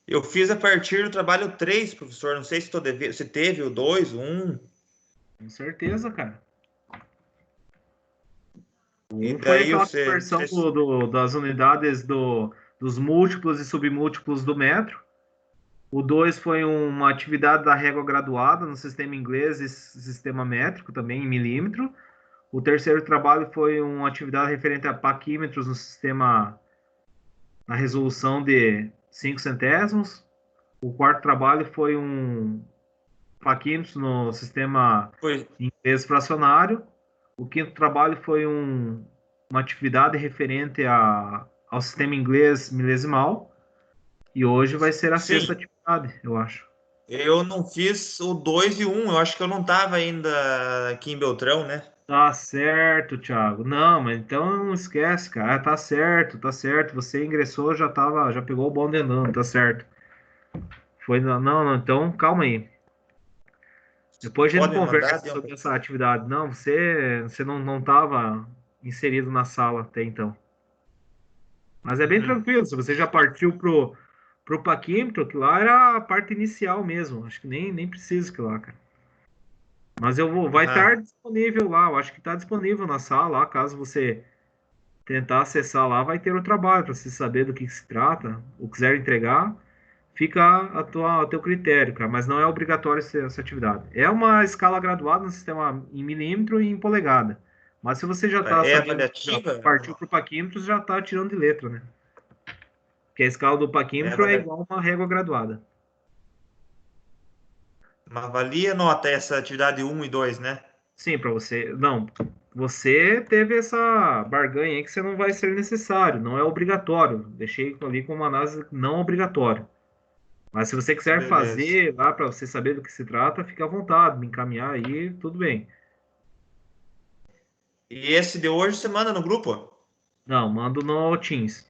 Eu fiz a partir do trabalho 3, professor. Não sei se se teve o 2, o 1. Com certeza, cara. E Um foi daí aquela você- conversão das unidades dos múltiplos e submúltiplos do metro. O 2 foi uma atividade da régua graduada no sistema inglês e sistema métrico, também em milímetro. O terceiro trabalho foi uma atividade referente a paquímetros no sistema, na resolução de 5 centésimos. O quarto trabalho foi um paquímetros no sistema inglês fracionário. O quinto trabalho foi uma atividade referente ao sistema inglês milesimal. E hoje vai ser a Sim. sexta atividade, eu acho. Eu não fiz o 2 e o 1. Eu acho que eu não estava ainda aqui em Beltrão, né? Tá certo, Thiago. Não, mas então não esquece, cara. Tá certo, tá certo. Você ingressou, já pegou o bonde andando, tá certo. Não, então calma aí. Depois a gente Pode me mandar, conversa Dion? sobre essa atividade. Não, você não estava inserido na sala até então. Mas é bem tranquilo, se você já partiu pro paquímetro, que lá era a parte inicial mesmo. Acho que nem precisa que lá, cara. Mas vai estar disponível lá. Eu acho que está disponível na sala lá, caso você tentar acessar lá, vai ter o trabalho para você saber do que se trata, ou quiser entregar, fica a teu critério, cara. Mas não é obrigatório essa atividade. É uma escala graduada no sistema em milímetro e em polegada. Mas se você já está É sabendo, avaliativa? já partiu para o paquímetro, já está tirando de letra, né? Porque a escala do paquímetro é igual a uma régua graduada. Mas avalia nota essa atividade 1 e 2, né? Sim, para você. Não, você teve essa barganha aí que você não vai ser necessário, não é obrigatório. Deixei ali com uma análise não obrigatório. Mas se você quiser Beleza. fazer lá para você saber do que se trata, fique à vontade, me encaminhar aí, tudo bem. E esse de hoje você manda no grupo? Não, mando no Teams.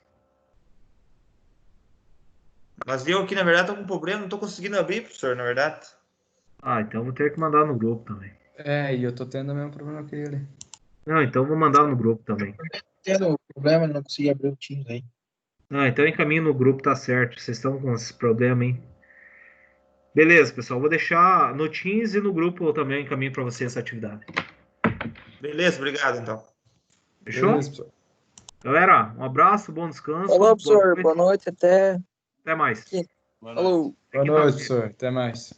Mas eu aqui, na verdade, tô com um problema, não tô conseguindo abrir, professor, na verdade. Ah, então vou ter que mandar no grupo também. É, e eu tô tendo o mesmo problema que ele. Não, então vou mandar no grupo também. Tendo problema, não consegui abrir o Teams aí. Ah, então encaminho no grupo, tá certo. Vocês estão com esse problema, hein? Beleza, pessoal. Vou deixar no Teams e no grupo também encaminho para você essa atividade. Beleza, obrigado, então. Fechou? Beleza, professor. Galera, um abraço, bom descanso. Falou, professor. Boa noite, até Até mais. Falou. Boa noite, professor. Até mais.